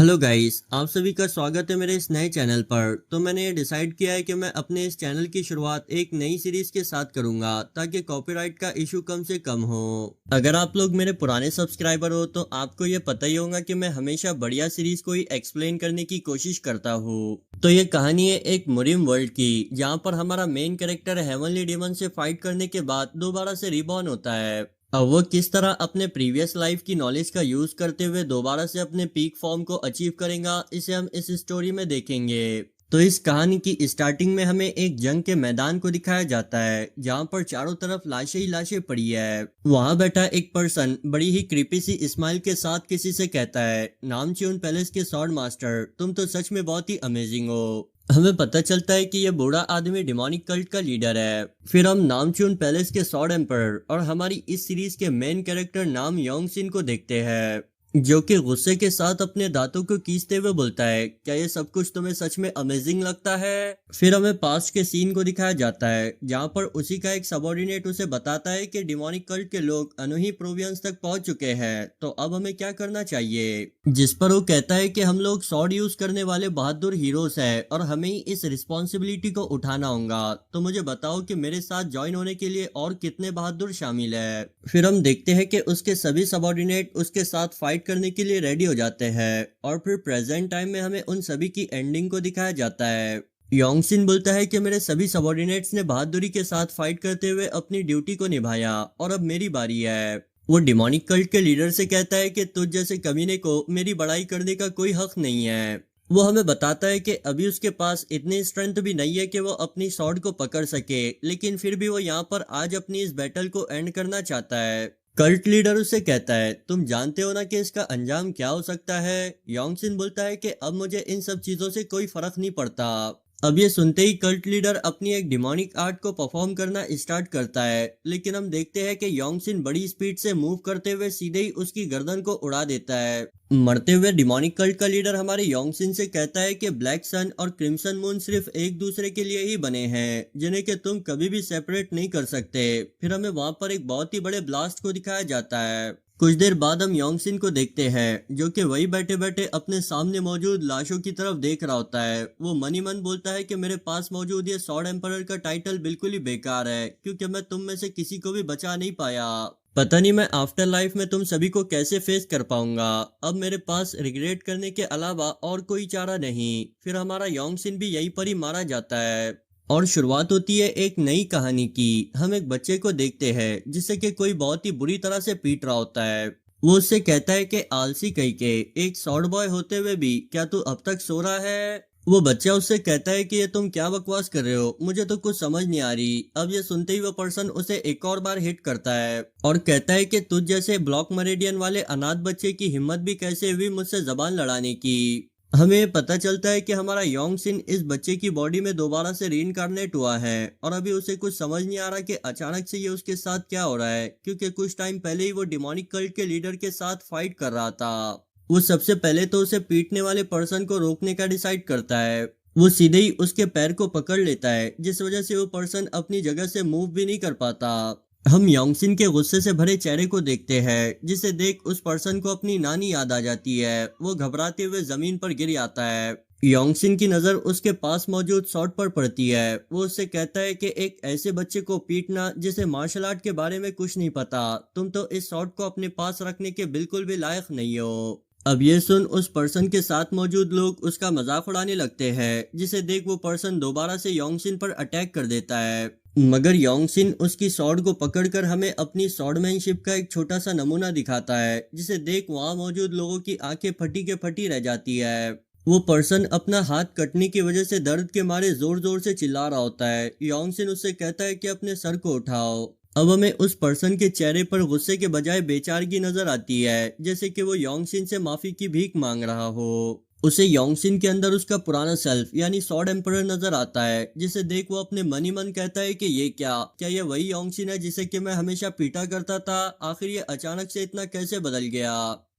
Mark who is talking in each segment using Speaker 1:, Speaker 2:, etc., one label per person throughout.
Speaker 1: Hello guys, आप सभी का स्वागत है मेरे इस नए चैनल पर। तो मैंने ये डिसाइड किया है कि मैं अपने इस चैनल की शुरुआत एक नई सीरीज के साथ करूंगा ताकि कॉपीराइट का इशू कम से कम हो। अगर आप लोग मेरे पुराने सब्सक्राइबर हो तो आपको ये पता ही होगा कि मैं हमेशा बढ़िया सीरीज को ही एक्सप्लेन करने की कोशिश करता हूँ। तो ये कहानी है एक मुरिम वर्ल्ड की, जहाँ पर हमारा मेन कैरेक्टर हेवनली डेमन से फाइट करने के बाद दोबारा से रिबॉर्न होता है। अब वो किस तरह अपने प्रीवियस लाइफ की नॉलेज का यूज करते हुए दोबारा से अपने पीक फॉर्म को अचीव करेगा, इसे हम इस स्टोरी में देखेंगे। तो इस कहानी की स्टार्टिंग में हमें एक जंग के मैदान को दिखाया जाता है, जहां पर चारों तरफ लाशें ही लाशें पड़ी है। वहां बैठा एक पर्सन बड़ी ही क्रीपी सी स्माइल के साथ किसी से कहता है, नामच्यून पैलेस के स्वॉर्ड मास्टर, तुम तो सच में बहुत ही अमेजिंग हो। हमें पता चलता है कि यह बूढ़ा आदमी डिमोनिक कल्ट का लीडर है। फिर हम नामच्यून पैलेस के स्वॉर्ड एम्परर और हमारी इस सीरीज के मेन कैरेक्टर नाम योंग सिन को देखते हैं, जो कि गुस्से के साथ अपने दांतों को कीसते हुए बोलता है, क्या ये सब कुछ तुम्हें सच में अमेजिंग लगता है। फिर हमें पास्ट के सीन को दिखाया जाता है, जहां पर उसी का एक सबऑर्डिनेट उसे बताता है कि डिमोनिक कल्ट के लोग अनोही प्रोवियंस तक पहुंच चुके हैं, तो अब हमें क्या करना चाहिए। जिस पर वो कहता है कि हम लोग स्वॉर्ड यूज करने वाले बहादुर हीरोज हैं और हमें ही इस रिस्पॉन्सिबिलिटी को उठाना होगा। तो मुझे बताओ कि मेरे साथ ज्वाइन होने के लिए और कितने बहादुर शामिल है। फिर हम देखते हैं कि उसके सभी सबऑर्डिनेट उसके साथ फाइट करने के लिए रेडी हो जाते हैं और फिर प्रेजेंट टाइम में हमें उन सभी की एंडिंग को दिखाया जाता है। योंगसिन बोलता है कि मेरे सभी सबऑर्डिनेट्स ने बहादुरी के साथ फाइट करते हुए अपनी ड्यूटी को निभाया और अब मेरी बारी है। वो डिमोनिक कल्ट के लीडर से कहता है कि तुझ जैसे कमीने को मेरी बड़ाई करने का कोई हक नहीं है। वो हमें बताता है कि अभी उसके पास इतनी स्ट्रेंथ भी नहीं है कि वो अपनी स्वॉर्ड को पकड़ सके, लेकिन फिर भी वो यहाँ पर आज अपनी इस बैटल को एंड करना चाहता है। कल्ट लीडर उसे कहता है, तुम जानते हो ना कि इसका अंजाम क्या हो सकता है। योंगसिन बोलता है कि अब मुझे इन सब चीजों से कोई फर्क नहीं पड़ता। अब ये सुनते ही कल्ट लीडर अपनी एक डिमोनिक आर्ट को परफॉर्म करना स्टार्ट करता है, लेकिन हम देखते हैं कि योंगसिन बड़ी स्पीड से मूव करते हुए सीधे ही उसकी गर्दन को उड़ा देता है। मरते हुए डिमोनिक कल्ट का लीडर हमारे योंगसिन से कहता है कि ब्लैक सन और क्रिम्सन मून सिर्फ एक दूसरे के लिए ही बने हैं, जिन्हें कि तुम कभी भी सेपरेट नहीं कर सकते। फिर हमें वहां पर एक बहुत ही बड़े ब्लास्ट को दिखाया जाता है। कुछ देर बाद हम योंगसिन को देखते हैं, जो कि वही बैठे बैठे अपने सामने मौजूद लाशों की तरफ देख रहा होता है। वो मनी मन बोलता है कि मेरे पास मौजूद ये स्वॉर्ड एम्परर का टाइटल बिल्कुल ही बेकार है, क्योंकि मैं तुम में से किसी को भी बचा नहीं पाया। पता नहीं मैं आफ्टर लाइफ में तुम सभी को कैसे फेस कर पाऊंगा। अब मेरे पास रिग्रेट करने के अलावा और कोई चारा नहीं। फिर हमारा योंगसिन भी यहीं पर ही मारा जाता है और शुरुआत होती है एक नई कहानी की। हम एक बच्चे को देखते हैं जिसे कि कोई बहुत ही बुरी तरह से पीट रहा होता है। वो उससे कहता है कि आलसी कहीं के, एक सॉर्ड बॉय होते हुए भी क्या तू अब तक सो रहा है। वो बच्चा उससे कहता है कि ये तुम क्या बकवास कर रहे हो, मुझे तो कुछ समझ नहीं आ रही। अब ये सुनते ही वो पर्सन उसे एक और बार हिट करता है और कहता है कि तुझ जैसे ब्लॉक मरेडियन वाले अनाथ बच्चे की हिम्मत भी कैसे हुई मुझसे जबान लड़ाने की। हमें पता चलता है कि हमारा योंगसिन इस बच्चे की बॉडी में दोबारा से रीइंकार्नेट हुआ है और अभी उसे कुछ समझ नहीं आ रहा कि अचानक से ये उसके साथ क्या हो रहा है, क्योंकि कुछ टाइम पहले ही वो डिमोनिक कल्ट के लीडर के साथ फाइट कर रहा था। वो सबसे पहले तो उसे पीटने वाले पर्सन को रोकने का डिसाइड करता है। वो सीधे ही उसके पैर को पकड़ लेता है, जिस वजह से वो पर्सन अपनी जगह से मूव भी नहीं कर पाता। हम योंगसिन के गुस्से से भरे चेहरे को देखते हैं, जिसे देख उस पर्सन को अपनी नानी याद आ जाती है। वो घबराते हुए जमीन पर गिर आता है। योंगसिन की नजर उसके पास मौजूद शॉट पर पड़ती है। वो उससे कहता है कि एक ऐसे बच्चे को पीटना जिसे मार्शल आर्ट के बारे में कुछ नहीं पता, तुम तो इस शॉट को अपने पास रखने के बिल्कुल भी लायक नहीं हो। अब ये सुन उस पर्सन के साथ मौजूद लोग उसका मजाक उड़ाने लगते हैं, जिसे देख वो पर्सन दोबारा से योंगसिन पर अटैक कर देता है। मगर योंगसिन उसकी स्वॉर्ड को पकड़कर हमें अपनी स्वॉर्डमैनशिप का एक छोटा सा नमूना दिखाता है, जिसे देख वहां मौजूद लोगों की आंखें फटी के फटी रह जाती है। वो पर्सन अपना हाथ कटने की वजह से दर्द के मारे जोर जोर से चिल्ला रहा होता है। योंगसिन उससे कहता है कि अपने सर को उठाओ। अब हमें उस पर्सन के चेहरे पर गुस्से के बजाय बेचारगी नजर आती है, जैसे कि वो योंगसिन से माफी की भीख मांग रहा हो। उसे योंगसिन के अंदर उसका पुराना सेल्फ यानी स्वॉर्ड एम्परर नजर आता है, जिसे देख वो अपने मनी मन कहता है कि ये क्या ये वही योंगसिन है जिसे कि मैं हमेशा पीटा करता था। आखिर ये अचानक से इतना कैसे बदल गया।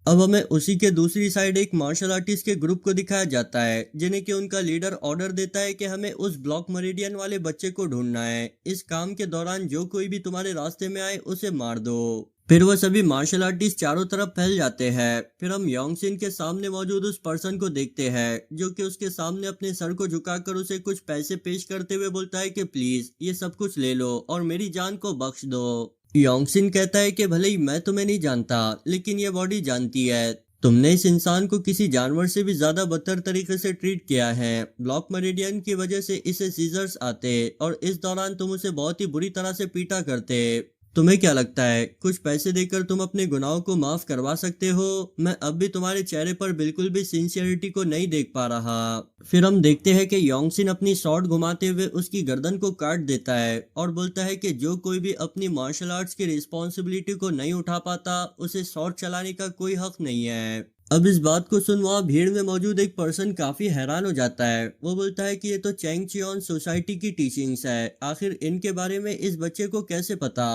Speaker 1: अब हमें उसी के दूसरी साइड एक मार्शल आर्टिस्ट के ग्रुप को दिखाया जाता है, जिन्हें कि उनका लीडर ऑर्डर देता है कि हमें उस ब्लॉक मरीडियन वाले बच्चे को ढूंढना है। इस काम के दौरान जो कोई भी तुम्हारे रास्ते में आए उसे मार दो। फिर वो सभी मार्शल आर्टिस्ट चारों तरफ फैल जाते हैं। फिर हम योंगसिन के सामने मौजूद उस पर्सन को देखते हैं जो कि उसके सामने अपने सर को झुकाकर उसे कुछ पैसे पेश करते हुए बोलता है कि प्लीज ये सब कुछ ले लो और मेरी जान को बख्श दो। योंगसिन कहता है कि भले ही मैं तुम्हें नहीं जानता लेकिन ये बॉडी जानती है। तुमने इस इंसान को किसी जानवर से भी ज्यादा बदतर तरीके से ट्रीट किया है। ब्लॉक मेरिडियन की वजह से इसे सीजर्स आते और इस दौरान तुम उसे बहुत ही बुरी तरह से पीटा करते। तुम्हें क्या लगता है कुछ पैसे देकर तुम अपने गुनाहों को माफ करवा सकते हो? मैं अब भी तुम्हारे चेहरे पर बिल्कुल भी सिंसियरिटी को नहीं देख पा रहा। फिर हम देखते हैं कि योंगसिन अपनी शॉर्ट घुमाते हुए उसकी गर्दन को काट देता है और बोलता है कि जो कोई भी अपनी मार्शल आर्ट्स की रिस्पॉन्सिबिलिटी को नहीं उठा पाता उसे शॉर्ट चलाने का कोई हक नहीं है। अब इस बात को सुन वहाँ भीड़ में मौजूद एक पर्सन काफी हैरान हो जाता है। वो बोलता है कि ये तो चैंग चियोन सोसाइटी की टीचिंग्स है, आखिर इनके बारे में इस बच्चे को कैसे पता?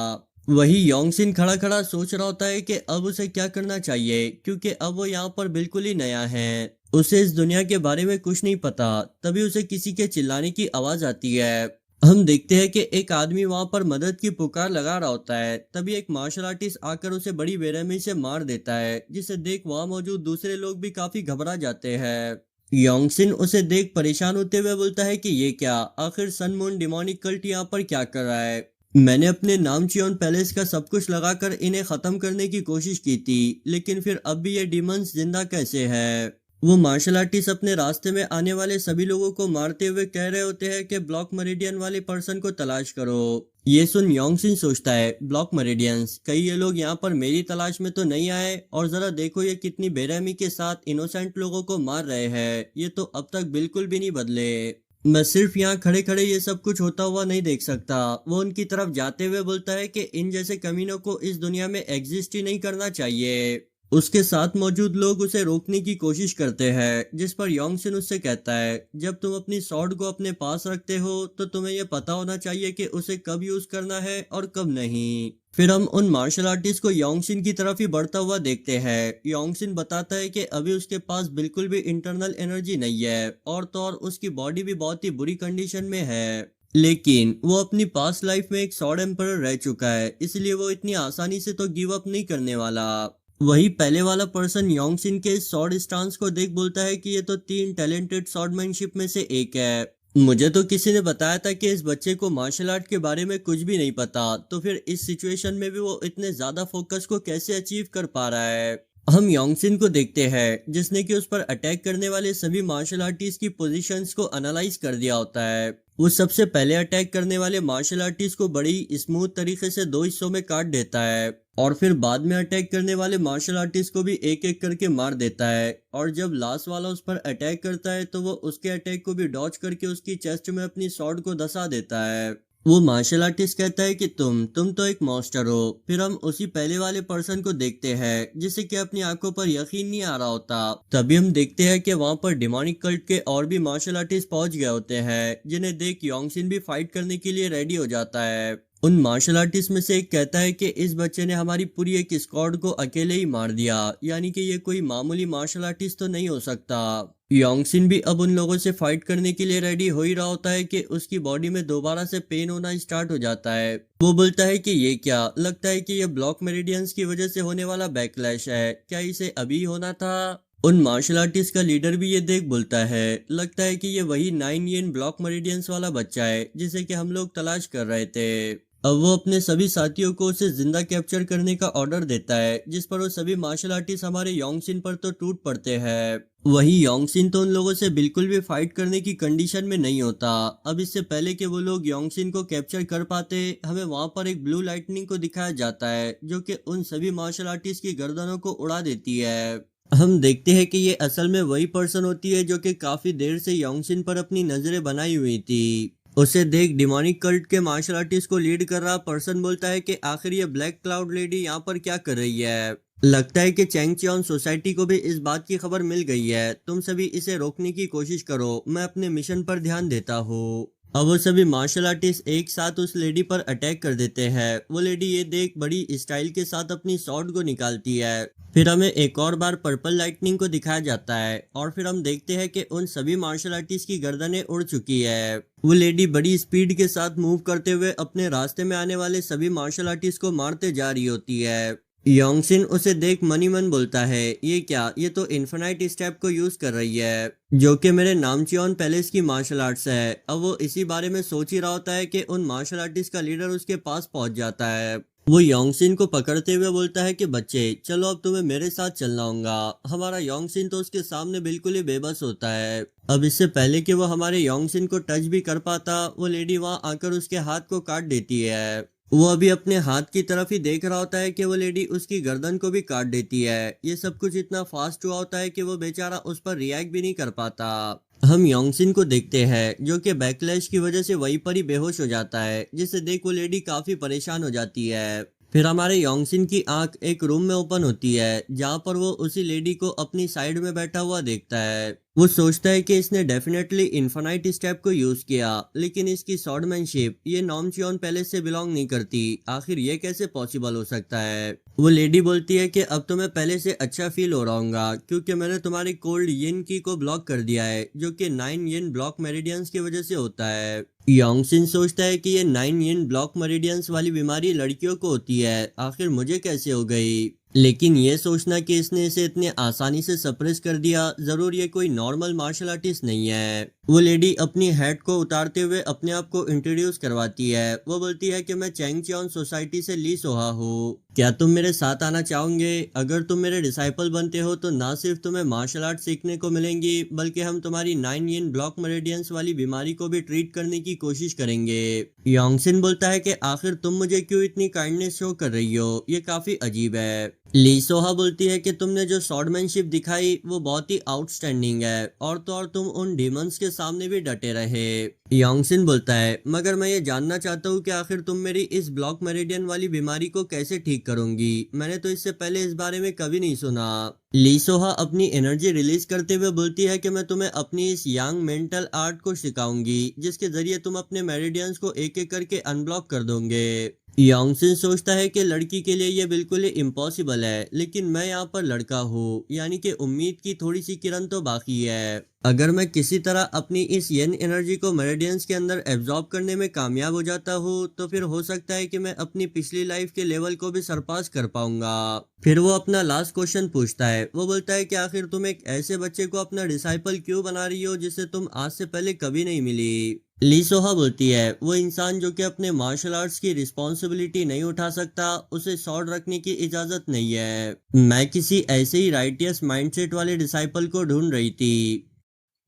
Speaker 1: वही योंगसिन खड़ा खड़ा सोच रहा होता है कि अब उसे क्या करना चाहिए, क्योंकि अब वो यहाँ पर बिल्कुल ही नया है। उसे इस दुनिया के बारे में कुछ नहीं पता। तभी उसे किसी के चिल्लाने की आवाज आती है। हम देखते हैं कि एक आदमी वहां पर मदद की पुकार लगा रहा होता है। तभी एक मार्शल आर्टिस्ट आकर उसे बड़ी बेरहमी से मार देता है, जिसे देख वहां मौजूद दूसरे लोग भी काफी घबरा जाते हैं। योंगसिन उसे देख परेशान होते हुए बोलता है कि ये क्या, आखिर सन मून डिमोनिक कल्ट यहाँ पर क्या कर रहा है? मैंने अपने नामचियोन पैलेस का सब कुछ लगाकर इन्हें खत्म करने की कोशिश की थी, लेकिन फिर अब भी ये डिमंस जिंदा कैसे है? वो मार्शल आर्टिस्ट अपने रास्ते में आने वाले सभी लोगों को मारते हुए कह रहे होते हैं कि ब्लॉक मेरिडियन वाले पर्सन को तलाश करो। ये सुन योंगसिन सोचता है, ब्लॉक मेरिडियंस, कई ये लोग यहाँ पर मेरी तलाश में तो नहीं आए? और जरा देखो ये कितनी बेरहमी के साथ इनोसेंट लोगों को मार रहे हैं। ये तो अब तक बिल्कुल भी नहीं बदले। मैं सिर्फ यहाँ खड़े खड़े ये सब कुछ होता हुआ नहीं देख सकता। वो उनकी तरफ जाते हुए बोलता है कि इन जैसे कमीनों को इस दुनिया में एग्जिस्ट ही नहीं करना चाहिए। उसके साथ मौजूद लोग उसे रोकने की कोशिश करते हैं, जिस पर योंगसिन उससे कहता है, जब तुम अपनी स्वॉर्ड को अपने पास रखते हो तो तुम्हें यह पता होना चाहिए कि उसे कब यूज करना है और कब नहीं। फिर हम उन मार्शल आर्टिस्ट को योंगसिन की तरफ ही बढ़ता हुआ देखते हैं। योंगसिन बताता है कि अभी उसके पास बिल्कुल भी इंटरनल एनर्जी नहीं है और तो और उसकी बॉडी भी बहुत ही बुरी कंडीशन में है। लेकिन वो अपनी पास्ट लाइफ में एक सॉर्ड एम्परर रह चुका है, इसलिए वो इतनी आसानी से तो गिव अप नहीं करने वाला। वही पहले वाला पर्सन योंगसिन के सॉर्ड स्टांस को देख बोलता है कि ये तो 3 टैलेंटेड सॉर्डमैनशिप में से एक है। मुझे तो किसी ने बताया था कि इस बच्चे को मार्शल आर्ट के बारे में कुछ भी नहीं पता, तो फिर इस सिचुएशन में भी वो इतने ज्यादा फोकस को कैसे अचीव कर पा रहा है? हम योंगसिन को देखते हैं जिसने कि उस पर अटैक करने वाले सभी मार्शल आर्टिस्ट की पोजीशंस को एनालाइज कर दिया होता है। वो सबसे पहले अटैक करने वाले मार्शल आर्टिस्ट को बड़ी स्मूथ तरीके से 2 हिस्सों में काट देता है और फिर बाद में अटैक करने वाले मार्शल आर्टिस्ट को भी एक एक करके मार देता है। और जब लास्ट वाला उस पर अटैक करता है तो वो उसके अटैक को भी डॉज करके उसकी चेस्ट में अपनी स्वॉर्ड को धंसा देता है। वो मार्शल आर्टिस्ट कहता है कि तुम तो एक मॉन्स्टर हो। फिर हम उसी पहले वाले पर्सन को देखते हैं जिसे कि अपनी आंखों पर यकीन नहीं आ रहा होता। तभी हम देखते हैं कि वहां पर डिमोनिक कल्ट के और भी मार्शल आर्टिस्ट पहुंच गए होते हैं, जिन्हें देख योंगसिन भी फाइट करने के लिए रेडी हो जाता है। उन मार्शल आर्टिस्ट में से एक कहता है कि इस बच्चे ने हमारी पूरी एक स्क्वाड को अकेले ही मार दिया, यानी कि ये कोई मामूली मार्शल आर्टिस्ट तो नहीं हो सकता। योंगसिन भी अब उन लोगों से फाइट करने के लिए रेडी हो ही रहा होता है कि उसकी बॉडी में दोबारा से पेन होना स्टार्ट हो जाता है। वो बोलता है कि ये क्या, लगता है कि ये ब्लॉक मेरिडियंस की वजह से होने वाला बैकलैश है, क्या इसे अभी होना था? उन मार्शल आर्टिस्ट का लीडर भी ये देख बोलता है, लगता है कि ये वही 9 येन ब्लॉक मेरिडियंस वाला बच्चा है जिसे कि हम लोग तलाश कर रहे थे। अब वो अपने सभी साथियों को उसे जिंदा कैप्चर करने का ऑर्डर देता है, जिस पर वो सभी मार्शल आर्टिस्ट हमारे योंगसिन पर तो टूट पड़ते हैं। वही योंगसिन तो उन लोगों से बिल्कुल भी फाइट करने की कंडीशन में नहीं होता। अब इससे पहले कि वो लोग योंगसिन को कैप्चर कर पाते, हमें वहां पर एक ब्लू लाइटनिंग को दिखाया जाता है जो कि उन सभी मार्शल आर्टिस्ट की गर्दनों को उड़ा देती है। हम देखते हैं कि ये असल में वही पर्सन होती है जो कि काफी देर से योंगसिन पर अपनी नजरें बनाई हुई थी। उसे देख डिमोनिक कल्ट के मार्शल आर्टिस्ट को लीड कर रहा पर्सन बोलता है कि आखिर ये ब्लैक क्लाउड लेडी यहाँ पर क्या कर रही है? लगता है कि चैंग चियोन सोसाइटी को भी इस बात की खबर मिल गई है। तुम सभी इसे रोकने की कोशिश करो, मैं अपने मिशन पर ध्यान देता हूँ। अब वो सभी मार्शल आर्टिस्ट एक साथ उस लेडी पर अटैक कर देते हैं। वो लेडी ये देख बड़ी स्टाइल के साथ अपनी स्वॉर्ड को निकालती है। फिर हमें एक और बार पर्पल लाइटनिंग को दिखाया जाता है और फिर हम देखते हैं कि उन सभी मार्शल आर्टिस्ट की गर्दनें उड़ चुकी है। वो लेडी बड़ी स्पीड के साथ मूव करते हुए अपने रास्ते में आने वाले सभी मार्शल आर्टिस्ट को मारते जा रही होती है। योंगसिन उसे देख मनी मन बोलता है, ये क्या, ये तो इन्फिनाइट स्टेप को यूज कर रही है, जो कि मेरे नामचियन पैलेस की मार्शल आर्ट्स है। अब वो इसी बारे में सोच ही रहा होता है कि उन मार्शल आर्टिस्ट का लीडर उसके पास पहुंच जाता है। वो योंगसिन को पकड़ते हुए बोलता है कि बच्चे चलो, अब तुम्हें मेरे साथ चलना होगा। हमारा योंगसिन तो उसके सामने बिल्कुल ही बेबस होता है। अब इससे पहले कि वो हमारे योंगसिन को टच भी कर पाता, वो लेडी वहां आकर उसके हाथ को काट देती है। वो अभी अपने हाथ की तरफ ही देख रहा होता है कि वो लेडी उसकी गर्दन को भी काट देती है। ये सब कुछ इतना फास्ट हुआ होता है कि वो बेचारा उस पर रिएक्ट भी नहीं कर पाता। हम योंगसिन को देखते हैं जो कि बैकलैश की वजह से वहीं पर ही बेहोश हो जाता है, जिसे देख वो लेडी काफी परेशान हो जाती है। फिर हमारे योंगसिन की आंख एक रूम में ओपन होती है, जहां पर वो उसी लेडी को अपनी साइड में बैठा हुआ देखता है। वो सोचता है कि इसने डेफिनेटली इन्फिनाइट स्टेप को यूज किया, लेकिन इसकी स्वॉर्डमैनशिप ये नॉमचियन पैलेस से बिलोंग नहीं करती। आखिर ये कैसे पॉसिबल हो सकता है? वो लेडी बोलती है कि अब तो मैं पहले से अच्छा फील हो रहा हूँ, क्योंकि मैंने तुम्हारी कोल्ड यिन की को ब्लॉक कर दिया है, जो कि 9 यिन ब्लॉक मेरिडियंस की वजह से होता है। योंगसिन सोचता है कि ये 9 यिन ब्लॉक मेरिडियंस वाली बीमारी लड़कियों को होती है, आखिर मुझे कैसे हो गई? लेकिन ये सोचना कि इसने इसे इतने आसानी से सप्रेस कर दिया, जरूर ये कोई नॉर्मल मार्शल आर्टिस्ट नहीं है। वो लेडी अपनी हैट को उतारते हुए अपने आप को इंट्रोड्यूस करवाती है। वो बोलती है कि मैं चैंगचियन सोसाइटी से ली सोहा हूँ, क्या तुम मेरे साथ आना चाहोगे? अगर तुम मेरे डिसाइपल बनते हो तो ना सिर्फ तुम्हें मार्शल आर्ट सीखने को मिलेंगी, बल्कि हम तुम्हारी 9 यिन ब्लॉक मेरिडियंस वाली बीमारी को भी ट्रीट करने की कोशिश करेंगे। योंगसिन बोलता है कि आखिर तुम मुझे क्यों इतनी काइंडनेस शो कर रही हो, ये काफी अजीब है। ली सोहा बोलती है कि तुमने जो स्वॉर्डमैनशिप दिखाई वो बहुत ही आउटस्टैंडिंग है, और तो और तुम उन डीमंस के सामने भी डटे रहे। योंगसिन बोलता है, मगर मैं ये जानना चाहता हूँ कि आखिर तुम मेरी इस ब्लॉक मेरिडियन वाली बीमारी को कैसे ठीक करोगी? मैंने तो इससे पहले इस बारे में कभी नहीं सुना। ली सोहा अपनी एनर्जी रिलीज करते हुए बोलती है कि मैं तुम्हें अपनी इस यंग मेंटल आर्ट को सिखाऊंगी, जिसके जरिए तुम अपने मेरिडियंस को एक एक करके अनब्लॉक कर दोगे। योंगसिन सोचता है कि लड़की के लिए यह बिल्कुल ही इम्पॉसिबल है, लेकिन मैं यहाँ पर लड़का हूँ, यानी कि उम्मीद की थोड़ी सी किरण तो बाकी है। अगर मैं किसी तरह अपनी इस येन एनर्जी को मेरिडियंस के अंदर एब्जॉर्ब करने में कामयाब हो जाता हूँ, तो फिर हो सकता है कि मैं अपनी पिछली लाइफ के लेवल को भी सरपास कर पाऊंगा। फिर वो अपना लास्ट क्वेश्चन पूछता है। वो बोलता है कि आखिर तुम एक ऐसे बच्चे को अपना डिसाइपल क्यों बना रही हो जिसे तुम आज से पहले कभी नहीं मिली? ली सोहा बोलती है, वो इंसान जो कि अपने मार्शल आर्ट्स की रिस्पॉन्सिबिलिटी नहीं उठा सकता, उसे शॉर्ट रखने की इजाजत नहीं है। मैं किसी ऐसे ही राइटियस माइंडसेट वाले डिसाइपल को ढूंढ रही थी।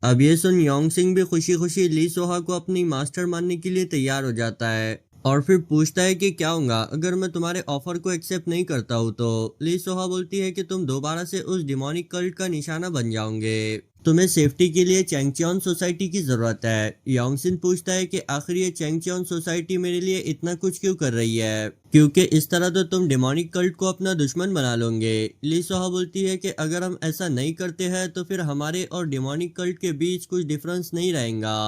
Speaker 1: अब ये सुन योंगसिन भी खुशी खुशी ली सोहा को अपनी मास्टर मानने के लिए तैयार हो जाता है, और फिर पूछता है कि क्या होगा अगर मैं तुम्हारे ऑफर को एक्सेप्ट नहीं करता हूँ तो? ली सोहा बोलती है कि तुम दोबारा से उस डिमोनिक कल्ट का निशाना बन जाओगे। तुम्हें सेफ्टी के लिए चैंगचियन सोसाइटी की जरूरत है। योंगसिन पूछता है कि आखिर ये चैंगचियन सोसाइटी मेरे लिए इतना कुछ क्यों कर रही है, क्योंकि इस तरह तो तुम डिमोनिक कल्ट को अपना दुश्मन बना लोगे। ली सोहा बोलती है कि अगर हम ऐसा नहीं करते हैं तो फिर हमारे और डिमोनिक कल्ट के बीच कुछ डिफरेंस नहीं रहेगा।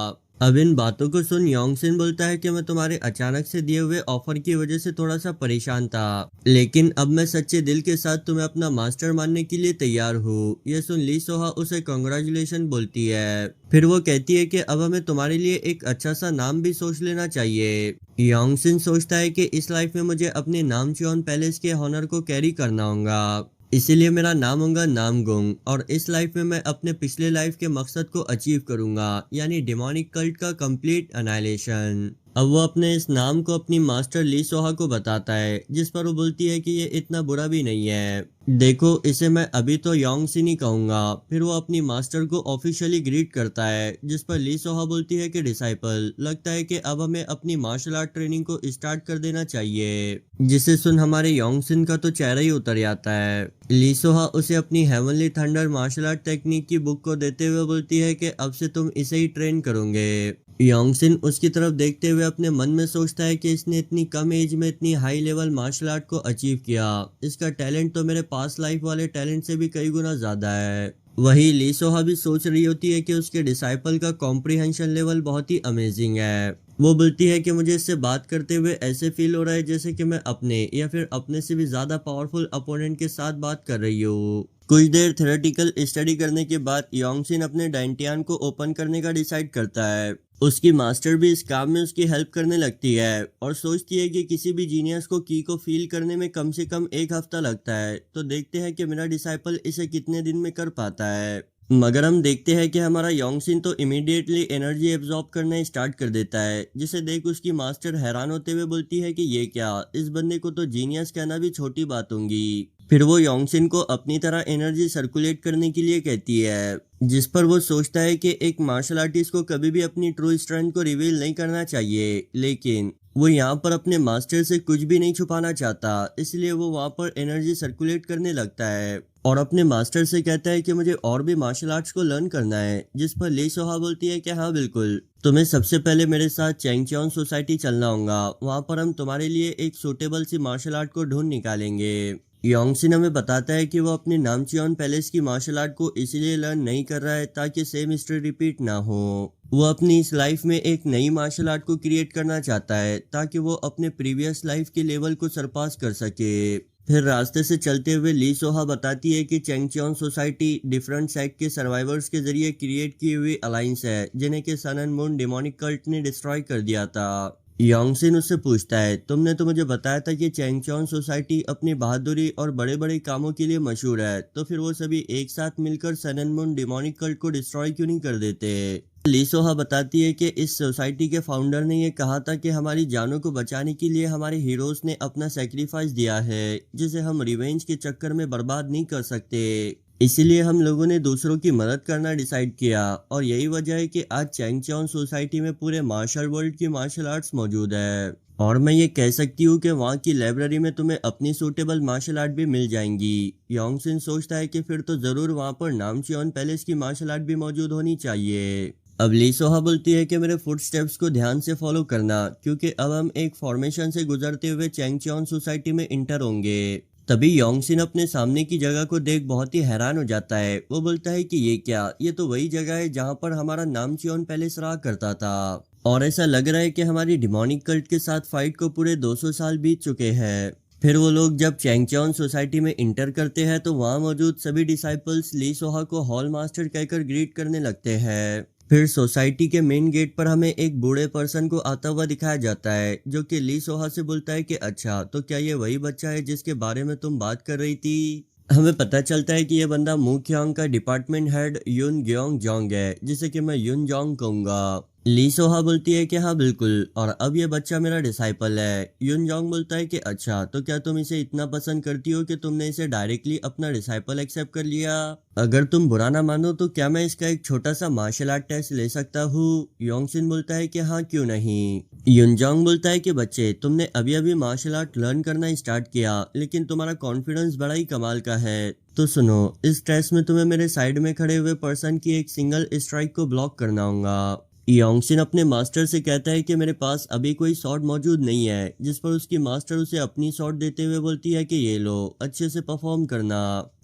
Speaker 1: अब इन बातों को सुन योंगसिन बोलता है कि मैं तुम्हारे अचानक से दिए हुए ऑफर की वजह से थोड़ा सा परेशान था, लेकिन अब मैं सच्चे दिल के साथ तुम्हें अपना मास्टर मानने के लिए तैयार हूँ। यह सुन ली सोहा उसे कांग्रेचुलेशन बोलती है। फिर वो कहती है कि अब हमें तुम्हारे लिए एक अच्छा सा नाम भी सोच लेना चाहिए। योंगसिन सोचता है कि इस लाइफ में मुझे अपने नामचियन पैलेस के हॉनर को कैरी करना होगा, इसीलिए मेरा नाम होगा नामगुंग, और इस लाइफ में मैं अपने पिछले लाइफ के मकसद को अचीव करूंगा, यानी डिमोनिक कल्ट का कंप्लीट अनाइलेशन। अब वो अपने इस नाम को अपनी मास्टर ली सोहा को बताता है, जिस पर वो बोलती है कि ये इतना बुरा भी नहीं है। देखो, इसे मैं अभी तो योंगसिन ही कहूंगा। फिर वो अपनी मास्टर को ऑफिशियली ग्रीट करता है, जिस पर ली सोहा बोलती है कि डिसाइपल, लगता है कि अब हमें अपनी मार्शल आर्ट ट्रेनिंग को स्टार्ट कर देना चाहिए। जिसे सुन हमारे योंगसिन का तो चेहरा ही उतर जाता है। ली सोहा उसे अपनी heavenly thunder martial art technique की बुक को देते हुए बोलती है कि अब से तुम इसे ही ट्रेन करोगे। योंगसिन उसकी तरफ देखते हुए अपने मन में सोचता है कि इसने इतनी कम एज में इतनी हाई लेवल मार्शल आर्ट को अचीव किया। इसका टैलेंट तो मेरे पास लाइफ वाले टैलेंट से भी कई गुना ज्यादा है। वही ली सोहा भी सोच रही होती है कि उसके डिसाइपल का कॉम्प्रिहेंशन लेवल बहुत ही अमेजिंग है। वो बोलती है कि मुझे इससे बात करते हुए ऐसे फील हो रहा है जैसे कि मैं अपने या फिर अपने से भी ज्यादा पावरफुल अपोनेंट के साथ बात कर रही हूँ। कुछ देर थ्योरेटिकल स्टडी करने के बाद योंगसिन अपने डांटियान को ओपन करने का डिसाइड करता है। उसकी मास्टर भी इस काम में उसकी हेल्प करने लगती है और सोचती है कि किसी भी जीनियस को की को फील करने में कम से कम 1 हफ्ता लगता है, तो देखते हैं कि मेरा डिसाइपल इसे कितने दिन में कर पाता है। मगर हम देखते हैं कि हमारा योंगसिन तो इमीडिएटली एनर्जी एब्जॉर्ब करना स्टार्ट कर देता है, जिसे देख उसकी मास्टर हैरान होते हुए बोलती है कि ये क्या, इस बंदे को तो जीनियस कहना भी छोटी बात होगी। फिर वो योंगसिन को अपनी तरह एनर्जी सर्कुलेट करने के लिए कहती है, जिस पर वो सोचता है कि एक मार्शल आर्टिस्ट को कभी भी अपनी ट्रू स्ट्रेंथ को रिवील नहीं करना चाहिए, लेकिन वो यहाँ पर अपने मास्टर से कुछ भी नहीं छुपाना चाहता, इसलिए वो वहाँ पर एनर्जी सर्कुलेट करने लगता है और अपने मास्टर से कहता है कि मुझे और भी मार्शल आर्ट्स को लर्न करना है। जिस पर ली सोहा बोलती है कि हाँ बिल्कुल, तुम्हें सबसे पहले मेरे साथ चैंगचोन सोसाइटी चलना होगा, वहाँ पर हम तुम्हारे लिए एक सूटेबल सी मार्शल आर्ट को ढूंढ निकालेंगे। योंगसिन हमें बताता है कि वो अपने नामचियोन पैलेस की मार्शल आर्ट को इसलिए लर्न नहीं कर रहा है ताकि सेम हिस्ट्री रिपीट ना हो। वो अपनी इस लाइफ में एक नई मार्शल आर्ट को क्रिएट करना चाहता है ताकि वो अपने प्रीवियस लाइफ के लेवल को सरपास कर सके। फिर रास्ते से चलते हुए ली सोहा बताती है कि चैंगचोन सोसाइटी डिफरेंट सेक्ट के सर्वाइवर्स के जरिए क्रिएट की हुई अलायंस है, जिन्हें के सन एंड मून डेमोनिक कल्ट ने डिस्ट्रॉय कर दिया था। योंगसिन उससे पूछता है, तुमने तो मुझे बताया था कि चैंगचोन सोसाइटी अपनी बहादुरी और बड़े बड़े कामों के लिए मशहूर है, तो फिर वो सभी एक साथ मिलकर सन एंड मून डेमोनिक कल्ट को डिस्ट्रॉय क्यों नहीं कर देते। ली सोहा बताती है कि इस सोसाइटी के फाउंडर ने ये कहा था कि हमारी जानों को बचाने के लिए हमारे हीरोज ने अपना सेक्रीफाइस दिया है, जिसे हम रिवेंज के चक्कर में बर्बाद नहीं कर सकते। इसीलिए हम लोगों ने दूसरों की मदद करना डिसाइड किया और यही वजह है कि आज चैंगचोन सोसाइटी में पूरे मार्शल वर्ल्ड की मार्शल आर्ट्स मौजूद है और मैं ये कह सकती हूँ कि वहाँ की लाइब्रेरी में तुम्हें अपनी सूटेबल मार्शल आर्ट भी मिल जाएंगी। योंगसिन सोचता है कि फिर तो जरूर वहाँ पर नामचियोन पैलेस की मार्शल आर्ट भी मौजूद होनी चाहिए। अब ली सोहा बोलती है कि मेरे फुटस्टेप्स को ध्यान से फॉलो करना, क्योंकि अब हम एक फॉर्मेशन से गुजरते हुए चैंगचोन सोसाइटी में इंटर होंगे। तभी योंगसिन अपने सामने की जगह को देख बहुत ही हैरान हो जाता है। वो बोलता है कि ये क्या, ये तो वही जगह है जहाँ पर हमारा नामचियोन पैलेस रहा करता था और ऐसा लग रहा है कि हमारी डिमोनिक कल्ट के साथ फाइट को पूरे 200 साल बीत चुके हैं। फिर वो लोग जब चैंगचोन सोसाइटी में इंटर करते हैं तो वहाँ मौजूद सभी डिसाइपल्स ली सोहा को हॉल मास्टर कहकर ग्रीट करने लगते हैं। फिर सोसाइटी के मेन गेट पर हमें एक बूढ़े पर्सन को आता हुआ दिखाया जाता है, जो कि ली सोहा से बोलता है कि अच्छा, तो क्या ये वही बच्चा है जिसके बारे में तुम बात कर रही थी। हमें पता चलता है कि ये बंदा मुख्यांग का डिपार्टमेंट हेड युन ग्योंग जोंग है, जिसे कि मैं युन जोंग कहूंगा। ली सोहा बोलती है कि हाँ बिल्कुल, और अब ये बच्चा मेरा डिसाइपल है। युन जोंग बोलता है कि अच्छा, तो क्या तुम इसे इतना पसंद करती हो कि तुमने इसे डायरेक्टली अपना डिसाइपल एक्सेप्ट कर लिया। अगर तुम बुरा ना मानो तो क्या मैं इसका एक छोटा सा मार्शल आर्ट टेस्ट ले सकता हूँ। योंगसिन बोलता है कि हाँ क्यों नहीं। युनजोंग बोलता है कि बच्चे, तुमने अभी अभी मार्शल आर्ट लर्न करना स्टार्ट किया, लेकिन तुम्हारा कॉन्फिडेंस बड़ा ही कमाल का है। तो सुनो, इस टेस्ट में तुम्हें मेरे साइड में खड़े हुए पर्सन की एक सिंगल स्ट्राइक को ब्लॉक करना होगा। योंगसिन अपने मास्टर से कहता है कि मेरे पास अभी कोई शॉट मौजूद नहीं है, जिस पर उसकी मास्टर उसे अपनी शॉट देते हुए बोलती है कि ये लो, अच्छे से परफॉर्म करना।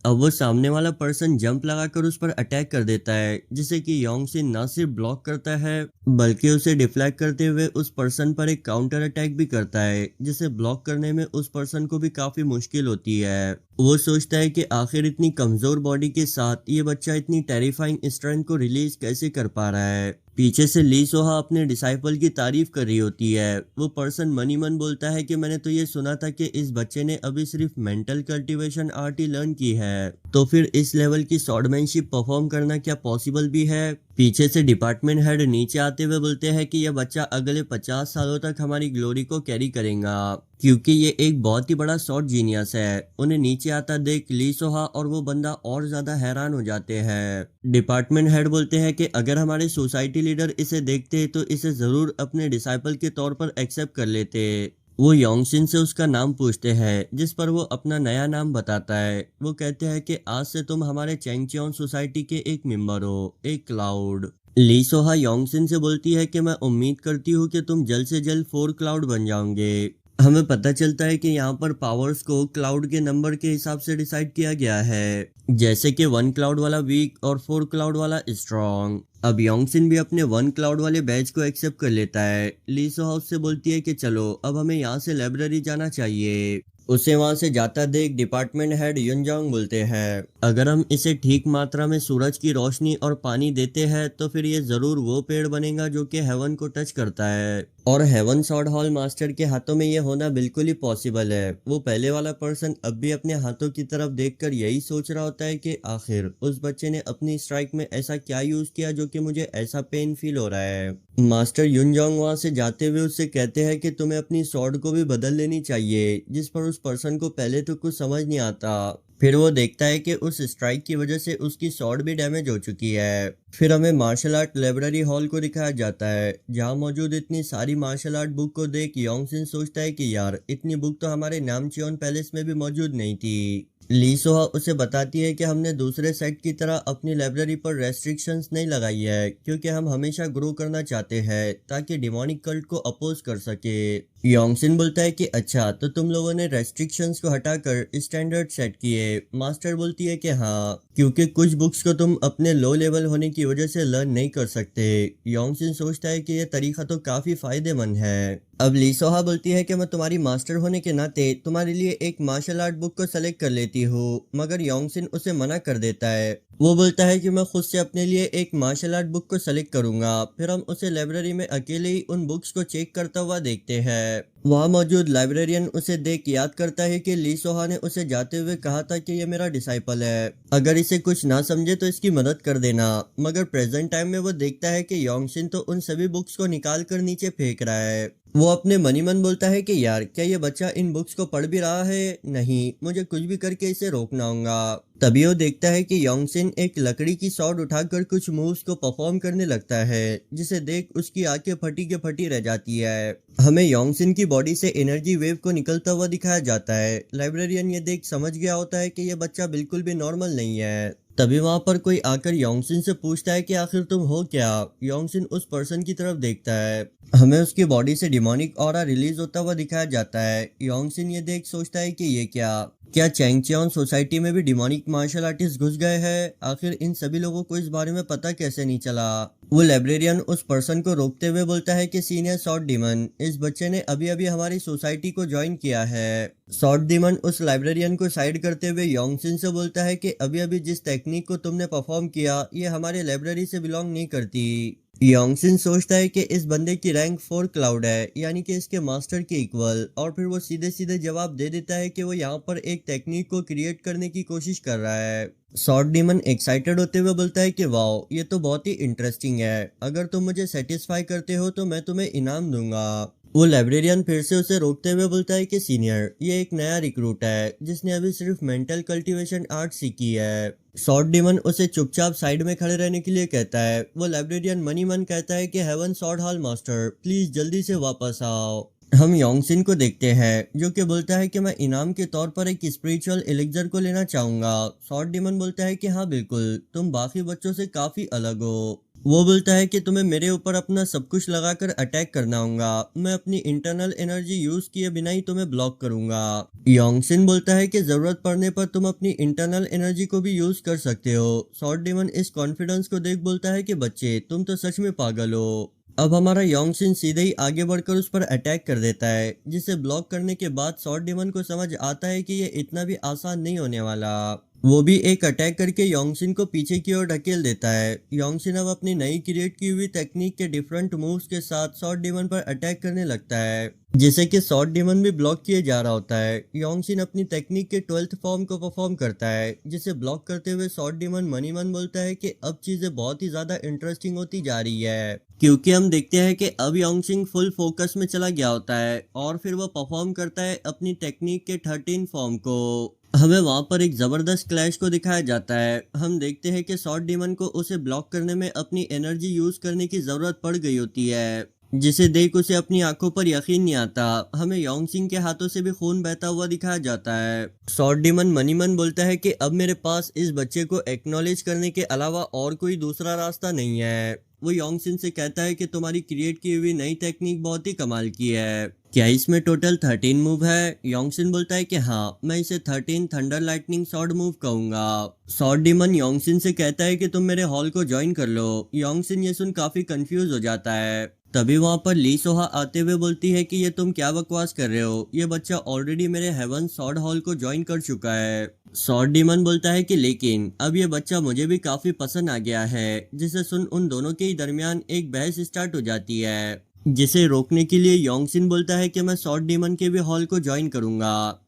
Speaker 1: अब वो सामने वाला पर्सन जंप लगाकर उस पर अटैक कर देता है, जिसे कि योंगसिन ना सिर्फ ब्लॉक करता है बल्कि उसे डिफ्लेक्ट करते हुए उस पर्सन पर एक काउंटर अटैक भी करता है, जिसे ब्लॉक करने में उस पर्सन को भी काफी मुश्किल होती है। वो सोचता है कि आखिर इतनी कमजोर बॉडी के साथ ये बच्चा इतनी टेरिफाइंग स्ट्रेंथ को रिलीज कैसे कर पा रहा है। पीछे से ली सोहा अपने डिसाइपल की तारीफ कर रही होती है। वो पर्सन मनी मन बोलता है कि मैंने तो ये सुना था कि इस बच्चे ने अभी सिर्फ मेंटल कल्टीवेशन आर्ट ही लर्न की है, तो फिर इस लेवल की स्वॉर्डमैनशिप परफॉर्म करना क्या पॉसिबल भी है। पीछे से डिपार्टमेंट हेड नीचे आते हुए बोलते हैं कि यह बच्चा अगले 50 सालों तक हमारी ग्लोरी को कैरी करेगा, क्योंकि ये एक बहुत ही बड़ा शॉर्ट जीनियस है। उन्हें नीचे आता देख ली सोहा और वो बंदा और ज्यादा हैरान हो जाते हैं। डिपार्टमेंट हेड बोलते हैं कि अगर हमारे सोसाइटी लीडर इसे देखते तो इसे जरूर अपने डिसाइपल के तौर पर एक्सेप्ट कर लेते। वो योंगसिन से उसका नाम पूछते हैं, जिस पर वो अपना नया नाम बताता है। वो कहते हैं कि आज से तुम हमारे चैंगचोन सोसाइटी के एक मेंबर हो, एक क्लाउड। ली सोहा योंगसिन से बोलती है कि मैं उम्मीद करती हूँ कि तुम जल्द से जल्द 4 क्लाउड बन जाओगे। हमें पता चलता है कि यहाँ पर पावर्स को क्लाउड के नंबर के हिसाब से डिसाइड किया गया है, जैसे कि 1 क्लाउड वाला वीक और 4 क्लाउड वाला स्ट्रॉन्ग। अब योंगसिन भी अपने 1 क्लाउड वाले बैच को एक्सेप्ट कर लेता है। ली सोहा उससे बोलती है कि चलो अब हमें यहाँ से लाइब्रेरी जाना चाहिए। उसे वहां से जाता देख डिपार्टमेंट हेड युनजांग बोलते हैं, अगर हम इसे ठीक मात्रा में सूरज की रोशनी और पानी देते हैं तो फिर ये जरूर वो पेड़ बनेगा जो कि हेवन को टच करता है। और हेवन सॉर्ड हॉल मास्टर के हाथों में ये होना बिल्कुल ही पॉसिबल है। वो पहले वाला पर्सन अब भी अपने हाथों की तरफ देखकर यही सोच रहा होता है कि आखिर उस बच्चे ने अपनी स्ट्राइक में ऐसा क्या यूज किया जो कि मुझे ऐसा पेन फील हो रहा है। मास्टर युनजोंग वहां से जाते हुए उससे कहते हैं कि तुम्हें अपनी स्वॉर्ड को भी बदल लेनी चाहिए, जिस पर उस पर्सन को पहले तो कुछ समझ नहीं आता। फिर वो देखता है कि उस स्ट्राइक की वजह से उसकी स्वॉर्ड भी डैमेज हो चुकी है। फिर हमें मार्शल आर्ट लाइब्रेरी हॉल को दिखाया जाता है, जहां मौजूद इतनी सारी मार्शल आर्ट बुक को देख योंगसिन सोचता है कि यार इतनी बुक तो हमारे नामचियोन पैलेस में भी मौजूद नहीं थी। ली सोहा उसे बताती है कि हमने दूसरे सेट की तरह अपनी लाइब्रेरी पर रेस्ट्रिक्शंस नहीं लगाई है, क्योंकि हम हमेशा ग्रो करना चाहते हैं ताकि डिमोनिक कल्ट को अपोज कर सके। योंगसिन बोलता है कि अच्छा, तो तुम लोगों ने रेस्ट्रिक्शंस को हटाकर स्टैंडर्ड सेट किए। मास्टर बोलती है कि हाँ, क्योंकि कुछ बुक्स को तुम अपने लो लेवल होने की वजह से लर्न नहीं कर सकते। योंगसिन सोचता है कि यह तरीका तो काफी फायदेमंद है। अब ली सोहा बोलती है कि मैं तुम्हारी मास्टर होने के नाते तुम्हारे लिए एक मार्शल आर्ट बुक को सेलेक्ट कर लेती हूँ, मगर योंगसिन उसे मना कर देता है। वो बोलता है कि मैं खुद से अपने लिए एक मार्शल आर्ट बुक को सेलेक्ट करूंगा। फिर हम उसे लाइब्रेरी में अकेले ही उन बुक्स को चेक करता हुआ देखते हैं। वहां मौजूद लाइब्रेरियन उसे देख याद करता है कि ली सोहा ने उसे जाते हुए कहा था कि ये मेरा डिसाइपल है, अगर इसे कुछ ना समझे तो इसकी मदद कर देना। मगर प्रेजेंट टाइम में वो देखता है कि योंगसिन तो उन सभी बुक्स को निकाल कर नीचे फेंक रहा है। वो अपने मनी मन बोलता है कि यार क्या ये बच्चा इन बुक्स को पढ़ भी रहा है? नहीं, मुझे कुछ भी करके इसे रोकना होगा। तभी वो देखता है कि योंगसिन एक लकड़ी की सॉर्ड उठाकर कुछ मूव्स को परफॉर्म करने लगता है, जिसे देख उसकी आंखें फटी के फटी रह जाती है। हमें योंगसिन की बॉडी से एनर्जी वेव को निकलता हुआ दिखाया जाता है। लाइब्रेरियन ये देख समझ गया होता है कि ये बच्चा बिल्कुल भी नॉर्मल नहीं है। तभी वहां पर कोई आकर योंगसिन से पूछता है कि आखिर तुम हो क्या। योंगसिन उस पर्सन की तरफ देखता है। हमें उसकी बॉडी से डिमोनिक ऑरा रिलीज होता हुआ दिखाया जाता है। योंगसिन ये देख सोचता है कि ये क्या चैंगचियोन सोसाइटी में भी डिमोनिक मार्शल आर्टिस्ट घुस गए हैं? आखिर इन सभी लोगों को इस बारे में पता कैसे नहीं चला? वो लाइब्रेरियन उस पर्सन को रोकते हुए बोलता है कि सीनियर सॉर्ड डीमन, इस बच्चे ने अभी अभी हमारी सोसाइटी को ज्वाइन किया है। सॉर्ड डीमन उस लाइब्रेरियन को साइड करते हुए योंगसिन से बोलता है कि अभी अभी जिस टेक्निक को तुमने परफॉर्म किया, ये हमारे लाइब्रेरी से बिलोंग नहीं करती। योंगसिन सोचता है कि इस बंदे की रैंक 4 क्लाउड है, यानी कि इसके मास्टर के इक्वल, और फिर वो सीधे सीधे जवाब दे देता है कि वो यहाँ पर एक टेक्निक को क्रिएट करने की कोशिश कर रहा है। सॉर्ड डीमन एक्साइटेड होते हुए बोलता है कि वाओ, ये तो बहुत ही इंटरेस्टिंग है, अगर तुम मुझे सेटिस्फाई करते हो तो मैं तुम्हें इनाम दूंगा। वो लाइब्रेरियन फिर से उसे रोकते हुए बोलता है कि सीनियर, ये एक नया रिक्रूट है जिसने अभी सिर्फ मेंटल कल्टीवेशन आर्ट सीखी है। सॉर्ड डीमन उसे चुपचाप साइड में खड़े रहने के लिए कहता है। वो लाइब्रेरियन मनी मन कहता है कि heaven sword hall master, please जल्दी से वापस आओ। हम योंगसिन को देखते हैं, जो कि बोलता है कि मैं इनाम के तौर पर एक स्पिरिचुअल एलिक्सर को लेना चाहूंगा। सॉर्ड डीमन बोलता है कि हाँ बिल्कुल, तुम बाकी बच्चों से काफी अलग हो। वो बोलता है कि तुम्हें मेरे ऊपर अपना सब कुछ लगाकर अटैक करना होगा, मैं अपनी इंटरनल एनर्जी यूज किए बिना ही तुम्हें ब्लॉक करूंगा। योंगसिन बोलता है कि जरूरत पड़ने पर तुम अपनी इंटरनल एनर्जी को भी यूज कर सकते हो। सॉर्ड डीमन इस कॉन्फिडेंस को देख बोलता है कि बच्चे, तुम तो सच में पागल हो। अब हमारा योंगसिन सीधे ही आगे बढ़कर उस पर अटैक कर देता है, जिसे ब्लॉक करने के बाद सॉर्ड डीमन को समझ आता है कि ये इतना भी आसान नहीं होने वाला। वो भी एक अटैक करके योंगसिन को पीछे की ओर ढकेल देता है। योंगसिन अब अपनी नई क्रिएट की हुई टेक्निक के डिफरेंट मूव्स के साथ सॉर्ड डीमन पर अटैक करने लगता है, जिसे कि सॉर्ड डीमन भी ब्लॉक किए जा रहा होता है। योंगसिन अपनी टेक्निक के 12th फॉर्म को परफॉर्म करता है, जिसे ब्लॉक करते हुए सॉर्ड डीमन मनी मन बोलता है कि अब चीजें बहुत ही ज्यादा इंटरेस्टिंग होती जा रही है, क्योंकि हम देखते हैं कि अब योंगसिन फुल फोकस में चला गया होता है और फिर वो परफॉर्म करता है अपनी टेक्निक के 13 फॉर्म को। हमें वहां पर एक जबरदस्त क्लैश को दिखाया जाता है। हम देखते हैं कि सॉर्ड डीमन को उसे ब्लॉक करने में अपनी एनर्जी यूज करने की जरूरत पड़ गई होती है, जिसे देख उसे अपनी आंखों पर यकीन नहीं आता। हमें योंगसिन के हाथों से भी खून बहता हुआ दिखाया जाता है। सॉर्ड डीमन मनी मन बोलता है कि अब मेरे पास इस बच्चे को एक्नॉलेज करने के अलावा और कोई दूसरा रास्ता नहीं है। वो योंगसिन से कहता है कि तुम्हारी क्रिएट की हुई नई टेक्निक बहुत ही कमाल की है, क्या इसमें टोटल 13 मूव है? योंगसिन बोलता है कि हाँ, मैं इसे 13 थंडर लाइटनिंग सॉर्ड मूव कहूंगा। सॉर्ड डीमन योंगसिन से कहता है कि तुम मेरे हॉल को ज्वाइन कर लो। योंगसिन ये सुन काफी कंफ्यूज हो जाता है। तभी वहां पर ली सोहा आते हुए बोलती है कि ये तुम क्या बकवास कर रहे हो, ये बच्चा ऑलरेडी मेरे हेवन सॉर्ड हॉल को ज्वाइन कर चुका है। सॉर्ड डीमन बोलता है कि लेकिन अब ये बच्चा मुझे भी काफी पसंद आ गया है, जिसे सुन उन दोनों के ही दरमियान एक बहस स्टार्ट हो जाती है, जिसे रोकने के लिए योंगसिन बोलता है कि मैं सॉर्ड डीमन के भी हॉल को ज्वाइन करूंगा।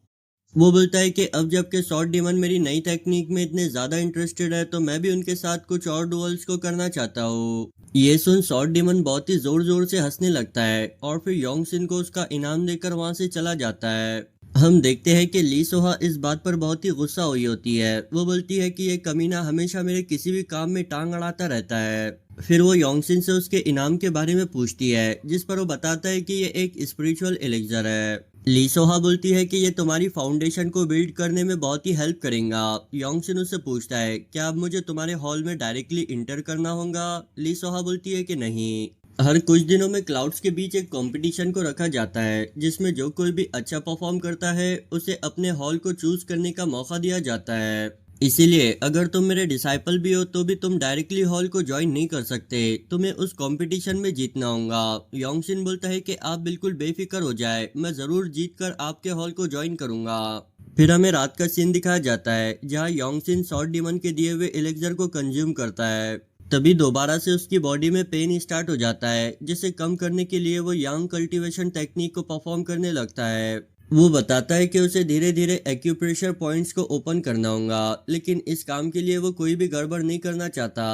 Speaker 1: वो बोलता है कि अब जबकि सॉर्ड डीमन मेरी नई टेक्निक में इतने ज्यादा इंटरेस्टेड है तो मैं भी उनके साथ कुछ और डुअल्स को करना चाहता हूँ। ये सुन सॉर्ड डीमन बहुत ही जोर जोर से हंसने लगता है और फिर योंगसिन को उसका इनाम देकर वहां से चला जाता है। हम देखते हैं कि ली सोहा इस बात पर बहुत ही गुस्सा हुई होती है। वो बोलती है कि ये कमीना हमेशा मेरे किसी भी काम में टांग अड़ाता रहता है। फिर वो योंगसिन से उसके इनाम के बारे में पूछती है, जिस पर वो बताता है कि ये एक स्पिरिचुअल एलिक्सर है। ली सोहा बोलती है कि ये तुम्हारी फाउंडेशन को बिल्ड करने में बहुत ही हेल्प करेगा। योंगसिन उससे पूछता है, क्या अब मुझे तुम्हारे हॉल में डायरेक्टली इंटर करना होगा? ली सोहा बोलती है कि नहीं। हर कुछ दिनों में क्लाउड्स के बीच एक कंपटीशन को रखा जाता है, जिसमें जो कोई भी अच्छा परफॉर्म करता है उसे अपने हॉल को चूज करने का मौका दिया जाता है। इसीलिए अगर तुम मेरे डिसाइपल भी हो तो भी तुम डायरेक्टली हॉल को ज्वाइन नहीं कर सकते, तुम्हें उस कंपटीशन में जीतना होगा। योंगसिन बोलता है कि आप बिल्कुल बेफिक्र हो जाए, मैं जरूर जीत कर आपके हॉल को ज्वाइन करूंगा। फिर हमें रात का सीन दिखाया जाता है, जहाँ योंगसिन सॉर्ड डीमन के दिए हुए एलेक्सर को कंज्यूम करता है। तभी दोबारा से उसकी बॉडी में पेन स्टार्ट हो जाता है, जिसे कम करने के लिए वो यांग कल्टीवेशन टेक्निक को परफॉर्म करने लगता है। वो बताता है कि उसे धीरे धीरे एक्यूप्रेशर पॉइंट्स को ओपन करना होगा, लेकिन इस काम के लिए वो कोई भी गड़बड़ नहीं करना चाहता।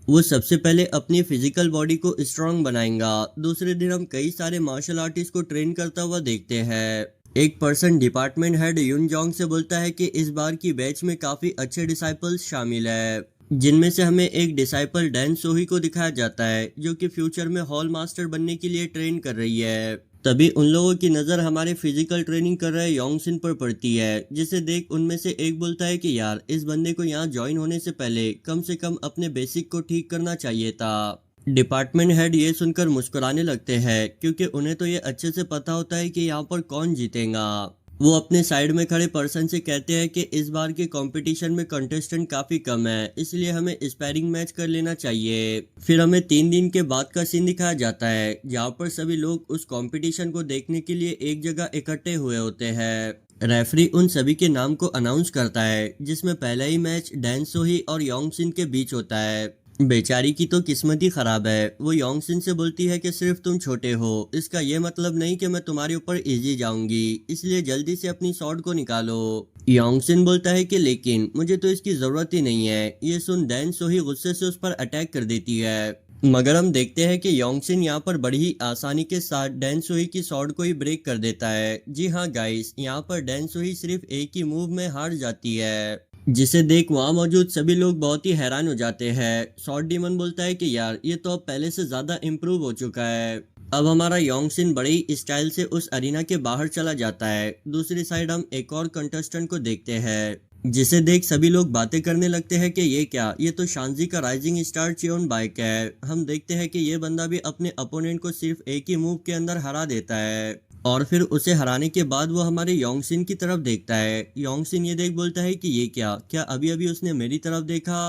Speaker 1: वो सबसे पहले अपनी फिजिकल बॉडी को स्ट्रांग बनाएगा। दूसरे दिन हम कई सारे मार्शल आर्टिस्ट को ट्रेन करता हुआ देखते हैं। एक पर्सन डिपार्टमेंट हेड युन जोंग से बोलता है कि इस बार की बैच में काफी अच्छे डिसाइपल्स शामिल है, जिनमें से हमें एक डिसाइपल डैन सोही को दिखाया जाता है, जो कि फ्यूचर में हॉल मास्टर बनने के लिए ट्रेन कर रही है। तभी उन लोगों की नज़र हमारे फिजिकल ट्रेनिंग कर रहे योंगसिन पर पड़ती है, जिसे देख उनमें से एक बोलता है कि यार इस बंदे को यहाँ ज्वाइन होने से कम अपने बेसिक को ठीक करना चाहिए था। डिपार्टमेंट हेड ये सुनकर मुस्कुराने लगते हैं, क्योंकि उन्हें तो ये अच्छे से पता होता है कि यहाँ पर कौन जीतेगा। वो अपने साइड में खड़े पर्सन से कहते हैं कि इस बार के कंपटीशन में कंटेस्टेंट काफी कम है, इसलिए हमें स्पैरिंग मैच कर लेना चाहिए। फिर हमें 3 दिन के बाद का सीन दिखाया जाता है, जहाँ पर सभी लोग उस कंपटीशन को देखने के लिए एक जगह इकट्ठे हुए होते हैं। रेफरी उन सभी के नाम को अनाउंस करता है, जिसमें पहला ही मैच डैन सोही और योंगसिन के बीच होता है। बेचारी की तो किस्मत ही खराब है। वो योंगसिन से बोलती है कि सिर्फ तुम छोटे हो, इसका ये मतलब नहीं कि मैं तुम्हारे ऊपर इजी जाऊंगी, इसलिए जल्दी से अपनी स्वॉर्ड को निकालो। योंगसिन बोलता है कि लेकिन मुझे तो इसकी जरूरत ही नहीं है। ये सुन डैन सोही गुस्से से उस पर अटैक कर देती है, मगर हम देखते हैं कि योंगसिन यहाँ पर बड़ी ही आसानी के साथ डैन सोही की स्वॉर्ड को ही ब्रेक कर देता है। जी हाँ गाइस, यहाँ पर डैन सोही सिर्फ एक ही मूव में हार जाती है, जिसे देख वहां मौजूद सभी लोग बहुत ही हैरान हो जाते हैं। सॉर्ड डीमन बोलता है कि यार ये तो अब पहले से ज्यादा इम्प्रूव हो चुका है। अब हमारा योंगसिन बड़े ही स्टाइल से उस अरीना के बाहर चला जाता है। दूसरी साइड हम एक और कंटेस्टेंट को देखते हैं, जिसे देख सभी लोग बातें करने लगते हैं कि ये क्या, ये तो शानजी का राइजिंग स्टार चियोन बाइक है। हम देखते हैं कि ये बंदा भी अपने अपोनेंट को सिर्फ एक ही मूव के अंदर हरा देता है, और फिर उसे हराने के बाद वो हमारे योंगसिन की तरफ देखता है। योंगसिन ये देख बोलता है कि ये क्या क्या अभी अभी उसने मेरी तरफ देखा।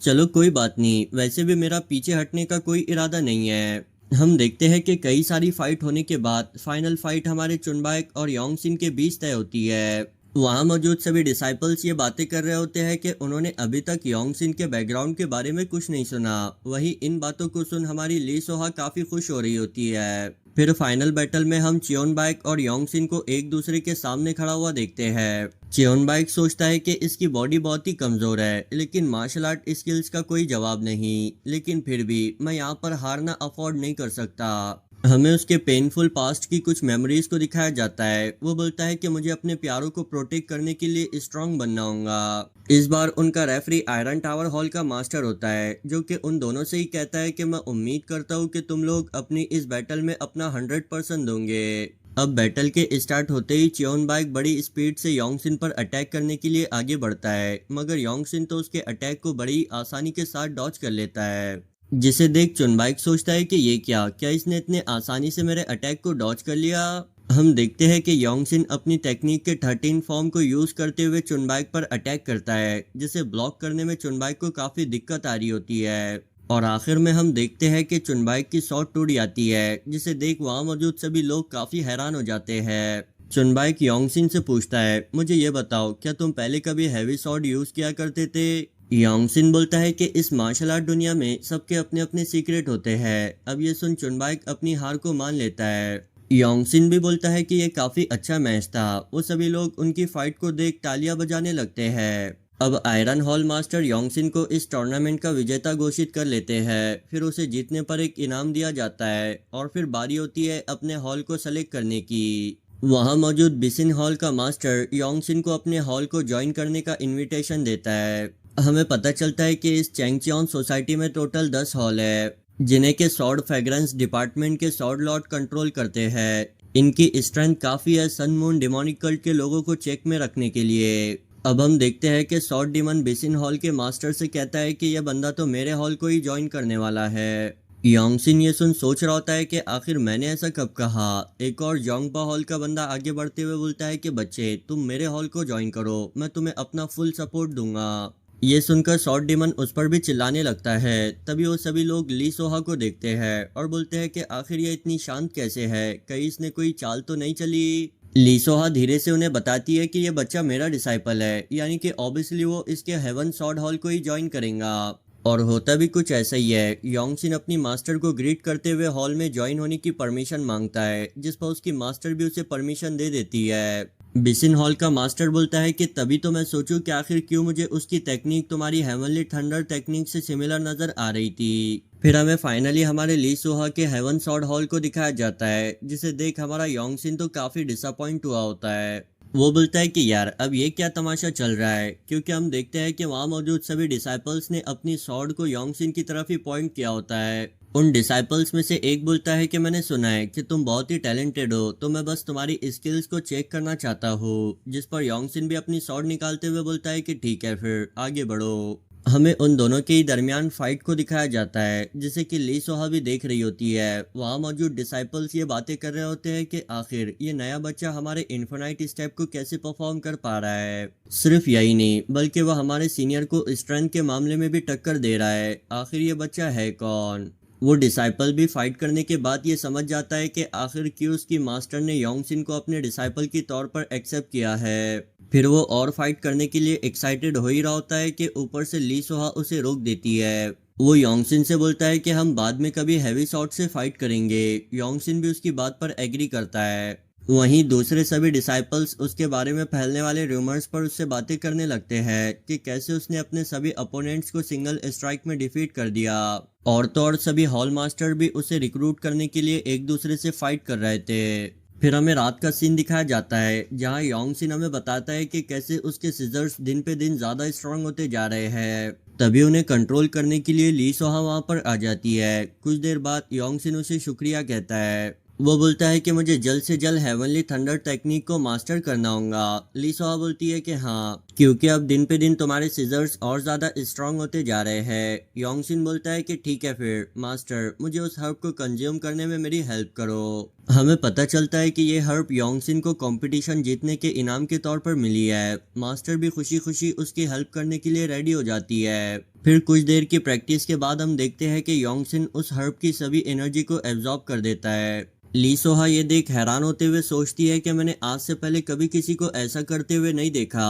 Speaker 1: चलो कोई बात नहीं, वैसे भी मेरा पीछे हटने का कोई इरादा नहीं है। हम देखते हैं कि कई सारी फाइट होने के बाद फाइनल फाइट हमारे चुनबाइक और योंगसिन के बीच तय होती है। वहां मौजूद सभी डिसाइपल्स ये बातें कर रहे होते हैं कि उन्होंने अभी तक योंगसिन के बैकग्राउंड के बारे में कुछ नहीं सुना। वही इन बातों को सुन हमारी ली सोहा काफी खुश हो रही होती है। फिर फाइनल बैटल में हम चियोन बाइक और योंगसिन को एक दूसरे के सामने खड़ा हुआ देखते हैं। चियोन बाइक सोचता है कि इसकी बॉडी बहुत ही कमजोर है, लेकिन मार्शल आर्ट स्किल्स का कोई जवाब नहीं, लेकिन फिर भी मैं यहाँ पर हारना अफोर्ड नहीं कर सकता। हमें उसके पेनफुल पास्ट की कुछ मेमोरीज को दिखाया जाता है। वो बोलता है कि मुझे अपने प्यारों को प्रोटेक्ट करने के लिए स्ट्रांग बनना होगा। इस बार उनका रेफरी आयरन टावर हॉल का मास्टर होता है, जो कि उन दोनों से ही कहता है कि मैं उम्मीद करता हूँ कि तुम लोग अपनी इस बैटल में अपना 100% दोगे। अब बैटल के स्टार्ट होते ही चियोन बाइक बड़ी स्पीड से योंगसिन पर अटैक करने के लिए आगे बढ़ता है, मगर योंगसिन तो उसके अटैक को बड़ी आसानी के साथ डॉज कर लेता है, जिसे देख चुनबाइक सोचता है कि ये क्या क्या इसने इतने आसानी से मेरे अटैक को डॉज कर लिया। हम देखते हैं कि योंगसिन अपनी टेक्निक के 13 फॉर्म को यूज करते हुए चुनबाइक पर अटैक करता है, जिसे ब्लॉक करने में चुनबाइक को काफी दिक्कत आ रही होती है। और आखिर में हम देखते हैं कि चुनबाई की सॉर्ड टूट जाती है, जिसे देख वहां मौजूद सभी लोग काफी हैरान हो जाते हैं। चुनबाई योंगसिन से पूछता है, मुझे ये बताओ, क्या तुम पहले कभी हैवी सॉर्ड यूज किया करते थे? योंगसिन बोलता है कि इस मार्शल आर्ट दुनिया में सबके अपने अपने सीक्रेट होते हैं। अब ये सुन चुनबाई अपनी हार को मान लेता है। योंगसिन भी बोलता है कि ये काफी अच्छा मैच था। वो सभी लोग उनकी फाइट को देख तालियां बजाने लगते हैं। अब आयरन हॉल मास्टर योंगसिन को इस टूर्नामेंट का विजेता घोषित कर लेते हैं। फिर उसे जीतने पर एक इनाम दिया जाता है और फिर बारी होती है अपने हॉल को सेलेक्ट करने की। वहां मौजूद बिसिन हॉल का मास्टर योंगसिन को अपने हॉल को ज्वाइन करने का इनविटेशन देता है। हमें पता चलता है कि इस चैंगचियोन सोसाइटी में टोटल 10 हॉल है, जिन्हें के सॉर्ड फ्रेग्रेंस डिपार्टमेंट के सॉर्ड लॉर्ड कंट्रोल करते हैं। इनकी स्ट्रेंथ काफी है सन मून डेमोनिक कल्ट के लोगों को चेक में रखने के लिए। अब हम देखते हैं कि सॉर्ड डीमन बिसिन हॉल के मास्टर से कहता है कि यह बंदा तो मेरे हॉल को ही ज्वाइन करने वाला है। योंगसिन ये सुन सोच रहा होता है कि आखिर मैंने ऐसा कब कहा। एक और जोंगपा हॉल का बंदा आगे बढ़ते हुए बोलता है कि बच्चे, तुम मेरे हॉल को ज्वाइन करो, मैं तुम्हें अपना फुल सपोर्ट दूंगा। ये सुनकर सॉर्ड डीमन उस पर भी चिल्लाने लगता है। तभी वो सभी लोग ली सोहा को देखते हैं और बोलते हैं कि आखिर ये इतनी शांत कैसे है, कहीं इसने कोई चाल तो नहीं चली। ली सोहा धीरे से उन्हें बताती है कि ये बच्चा मेरा डिसाइपल है, यानी कि ऑब्वियसली वो इसके हेवन सॉर्ड हॉल को ही ज्वाइन करेगा। और होता भी कुछ ऐसा ही है। योंगसिन अपनी मास्टर को ग्रीट करते हुए हॉल में ज्वाइन होने की परमिशन मांगता है, जिस पर उसकी मास्टर भी उसे परमिशन दे देती है। बिसिन हॉल का मास्टर बोलता है कि तभी तो मैं सोचूं कि आखिर क्यों मुझे उसकी टेक्निक तुम्हारी हेवनली थंडर टेक्निक से सिमिलर नजर आ रही थी। फिर हमें फाइनली हमारे ली सोहा के हेवन सॉर्ड हॉल को दिखाया जाता है, जिसे देख हमारा योंगसिन तो काफी डिसअपॉइंट हुआ होता है। वो बोलता है कि यार अब ये क्या तमाशा चल रहा है, क्योंकि हम देखते हैं कि वहां मौजूद सभी डिसाइपल्स ने अपनी सॉर्ड को योंगसिन की तरफ ही पॉइंट किया होता है। उन डिसाइपल्स में से एक बोलता है कि मैंने सुना है कि तुम बहुत ही टैलेंटेड हो, तो मैं बस तुम्हारी स्किल्स को चेक करना चाहता हूँ। जिस पर योंगसिन भी अपनी सॉर्ड निकालते हुए बोलता है कि ठीक है, फिर आगे बढ़ो। हमें उन दोनों के ही दरमियान फाइट को दिखाया जाता है, जिसे कि ली सोहा भी देख रही होती है। वहां मौजूद डिसाइपल्स ये बातें कर रहे होते हैं कि आखिर ये नया बच्चा हमारे इन्फिनाइट स्टेप को कैसे परफॉर्म कर पा रहा है। सिर्फ यही नहीं, बल्कि वह हमारे सीनियर को स्ट्रेंथ के मामले में भी टक्कर दे रहा है। आखिर ये बच्चा है कौन? वो डिसाइपल भी फाइट करने के बाद ये समझ जाता है कि आखिर क्यों उसकी मास्टर ने योंगसिन को अपने डिसाइपल के तौर पर एक्सेप्ट किया है। फिर वो और फाइट करने के लिए एक्साइटेड हो ही रहा होता है कि ऊपर से ली सोहा उसे रोक देती है। वो योंगसिन से बोलता है कि हम बाद में कभी हैवी शॉट से फाइट करेंगे। योंगसिन भी उसकी बात पर एग्री करता है। वहीं दूसरे सभी डिसाइपल्स उसके बारे में फैलने वाले रूमर्स पर उससे बातें करने लगते हैं कि कैसे उसने अपने सभी अपोनेंट्स को सिंगल स्ट्राइक में डिफीट कर दिया। और तो और सभी हॉल मास्टर भी उसे रिक्रूट करने के लिए एक दूसरे से फाइट कर रहे थे। फिर हमें रात का सीन दिखाया जाता है, जहां योंगसिन हमें बताता है कि कैसे उसके सिजर्स दिन पे दिन ज्यादा स्ट्रांग होते जा रहे हैं। तभी उन्हें कंट्रोल करने के लिए ली सोहा वहां पर आ जाती है। कुछ देर बाद योंगसिन उसे शुक्रिया कहता है। वो बोलता है कि मुझे जल्द से जल्द हेवनली थंडर टेक्निक को मास्टर करना होगा। ली सोहा बोलती है कि हाँ, क्योंकि अब दिन पे दिन तुम्हारे सिजर्स और ज्यादा स्ट्रांग होते जा रहे हैं। योंगसिन बोलता है कि ठीक है फिर मास्टर, मुझे उस हर्ब को कंज्यूम करने में मेरी हेल्प करो। हमें पता चलता है कि ये हर्ब योंगसिन को कंपटीशन जीतने के इनाम के तौर पर मिली है। मास्टर भी खुशी खुशी उसकी हेल्प करने के लिए रेडी हो जाती है। फिर कुछ देर की प्रैक्टिस के बाद हम देखते हैं कि योंगसिन उस हर्ब की सभी एनर्जी को एब्जॉर्ब कर देता है। ली सोहा ये देख हैरान होते हुए सोचती है कि मैंने आज से पहले कभी किसी को ऐसा करते हुए नहीं देखा।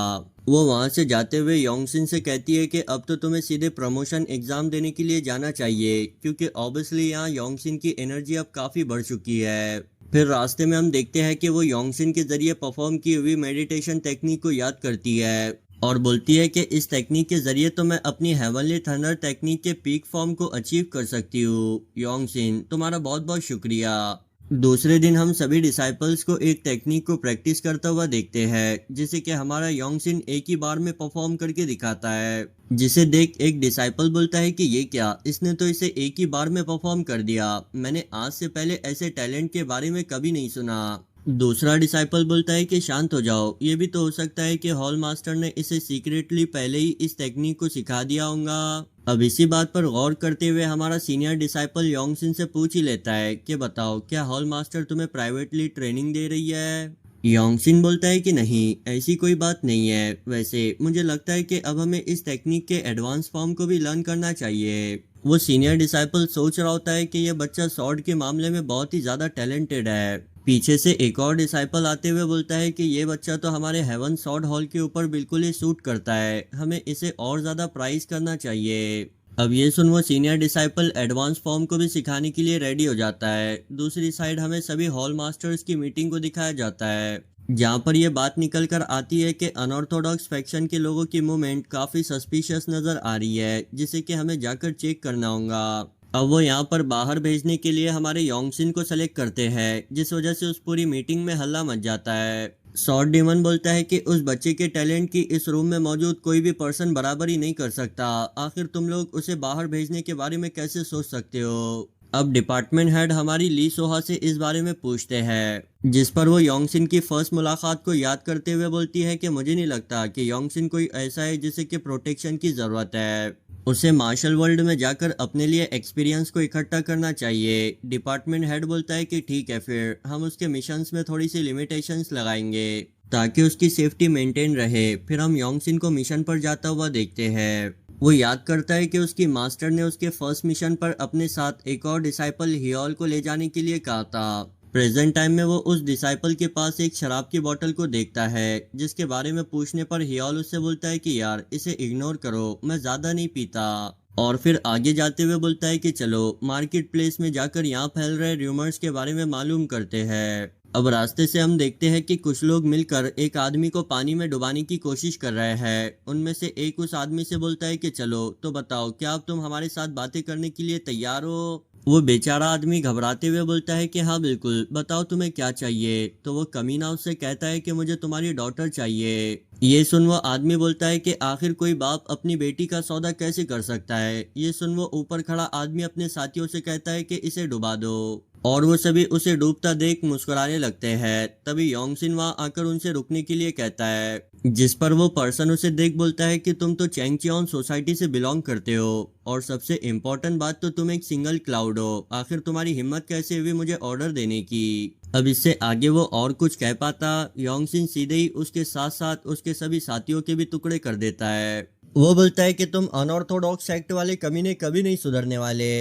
Speaker 1: वो वहां से जाते हुए योंगसिन से कहती है कि अब तो तुम्हें सीधे प्रमोशन एग्जाम देने के लिए जाना चाहिए, क्योंकि ऑब्वियसली यहाँ योंगसिन की एनर्जी अब काफी बढ़ चुकी है। फिर रास्ते में हम देखते हैं कि वो योंगसिन के जरिए परफॉर्म की हुई मेडिटेशन टेक्निक को याद करती है और बोलती है कि इस टेक्निक के जरिए तो मैं अपनी हेवनली थंडर टेक्निक के पीक फॉर्म को अचीव कर सकती हूँ। योंगसिन, तुम्हारा बहुत बहुत शुक्रिया। दूसरे दिन हम सभी डिसाइपल्स को एक टेक्निक को प्रैक्टिस करता हुआ देखते हैं, जिसे कि हमारा योंगसिन एक ही बार में परफॉर्म करके दिखाता है। जिसे देख एक डिसाइपल बोलता है कि ये क्या, इसने तो इसे एक ही बार में परफॉर्म कर दिया। मैंने आज से पहले ऐसे टैलेंट के बारे में कभी नहीं सुना। दूसरा डिसाइपल बोलता है कि शांत हो जाओ, ये भी तो हो सकता है कि हॉल मास्टर ने इसे सीक्रेटली पहले ही इस टेक्निक को सिखा दिया होगा। अब इसी बात पर गौर करते हुए हमारा सीनियर डिसाइपल योंगसिन से पूछ ही लेता है कि बताओ, क्या हॉल मास्टर तुम्हें प्राइवेटली ट्रेनिंग दे रही है? योंगसिन बोलता है कि नहीं, ऐसी कोई बात नहीं है। वैसे मुझे लगता है कि अब हमें इस टेक्निक के एडवांस फॉर्म को भी लर्न करना चाहिए। वो सीनियर डिसाइपल सोच रहा होता है कि ये बच्चा सॉर्ड के मामले में बहुत ही ज्यादा टैलेंटेड है। पीछे से एक और डिसाइपल आते हुए बोलता है कि ये बच्चा तो हमारे हेवन सॉर्ड हॉल के ऊपर बिल्कुल ही सूट करता है, हमें इसे और ज्यादा प्राइज करना चाहिए। अब ये सुन वो सीनियर डिसाइपल एडवांस फॉर्म को भी सिखाने के लिए रेडी हो जाता है। दूसरी साइड हमें सभी हॉल मास्टर्स की मीटिंग को दिखाया जाता है, जहाँ पर यह बात निकल कर आती है कि अनऑर्थोडॉक्स फैक्शन के लोगों की मूवमेंट काफी सस्पिशियस नजर आ रही है, जिसे कि हमें जाकर चेक करना होगा। अब वो यहाँ पर बाहर भेजने के लिए हमारे योंगसिन को सेलेक्ट करते हैं, जिस वजह से उस पूरी मीटिंग में हल्ला मच जाता है। सॉर्ड डीमन बोलता है कि उस बच्चे के टैलेंट की इस रूम में मौजूद कोई भी पर्सन बराबरी नहीं कर सकता, आखिर तुम लोग उसे बाहर भेजने के बारे में कैसे सोच सकते हो। अब डिपार्टमेंट हेड हमारी ली सोहा से इस बारे में पूछते हैं, जिस पर वो योंगसिन की फर्स्ट मुलाकात को याद करते हुए बोलती है कि मुझे नहीं लगता कि योंगसिन कोई ऐसा है जिसे कि प्रोटेक्शन की जरूरत है, उसे मार्शल वर्ल्ड में जाकर अपने लिए एक्सपीरियंस को इकट्ठा करना चाहिए। डिपार्टमेंट हेड बोलता है कि ठीक है, फिर हम उसके मिशंस में थोड़ी सी लिमिटेशंस लगाएंगे ताकि उसकी सेफ्टी मेंटेन रहे। फिर हम योंगसिन को मिशन पर जाता हुआ देखते हैं। वो याद करता है कि उसकी मास्टर ने उसके फर्स्ट मिशन पर अपने साथ एक और डिसाइपल हियोल को ले जाने के लिए कहा था। प्रेजेंट टाइम में वो उस डिसाइपल के पास एक शराब की बोतल को देखता है, जिसके बारे में पूछने पर हियोल उससे बोलता है कि यार इसे इग्नोर करो, मैं ज्यादा नहीं पीता। और फिर आगे जाते हुए बोलता है कि चलो मार्केट प्लेस में जाकर यहाँ फैल रहे र्यूमर्स के बारे में मालूम करते हैं। अब रास्ते से हम देखते हैं कि कुछ लोग मिलकर एक आदमी को पानी में डुबाने की कोशिश कर रहे हैं। उनमें से एक उस आदमी से बोलता है कि चलो तो बताओ, क्या अब तुम हमारे साथ बातें करने के लिए तैयार हो। वो बेचारा आदमी घबराते हुए बोलता है कि हाँ बिल्कुल, बताओ तुम्हें क्या चाहिए। तो वो कमीना उससे कहता है कि मुझे तुम्हारी डॉटर चाहिए। ये सुन वो आदमी बोलता है कि आखिर कोई बाप अपनी बेटी का सौदा कैसे कर सकता है। ये सुन वो ऊपर खड़ा आदमी अपने साथियों से कहता है कि इसे डुबा दो, और वो सभी उसे डूबता देख मुस्कुराने लगते हैं। तभी योंगसिन वहां आकर उनसे रुकने के लिए कहता है, जिस पर वो पर्सन उसे देख बोलता है कि तुम तो चैंगचियोन सोसाइटी से बिलोंग करते हो, और सबसे इम्पोर्टेंट बात तो तुम एक सिंगल क्लाउड हो, आखिर तुम्हारी हिम्मत कैसे हुई मुझे ऑर्डर देने की। अब इससे आगे वो और कुछ कह पाता, योंगसिन सीधे ही उसके साथ साथ उसके सभी साथियों के भी टुकड़े कर देता है। वो बोलता है कि तुम अनऑर्थोडॉक्स सेक्ट वाले कमीने कभी नहीं सुधरने वाले।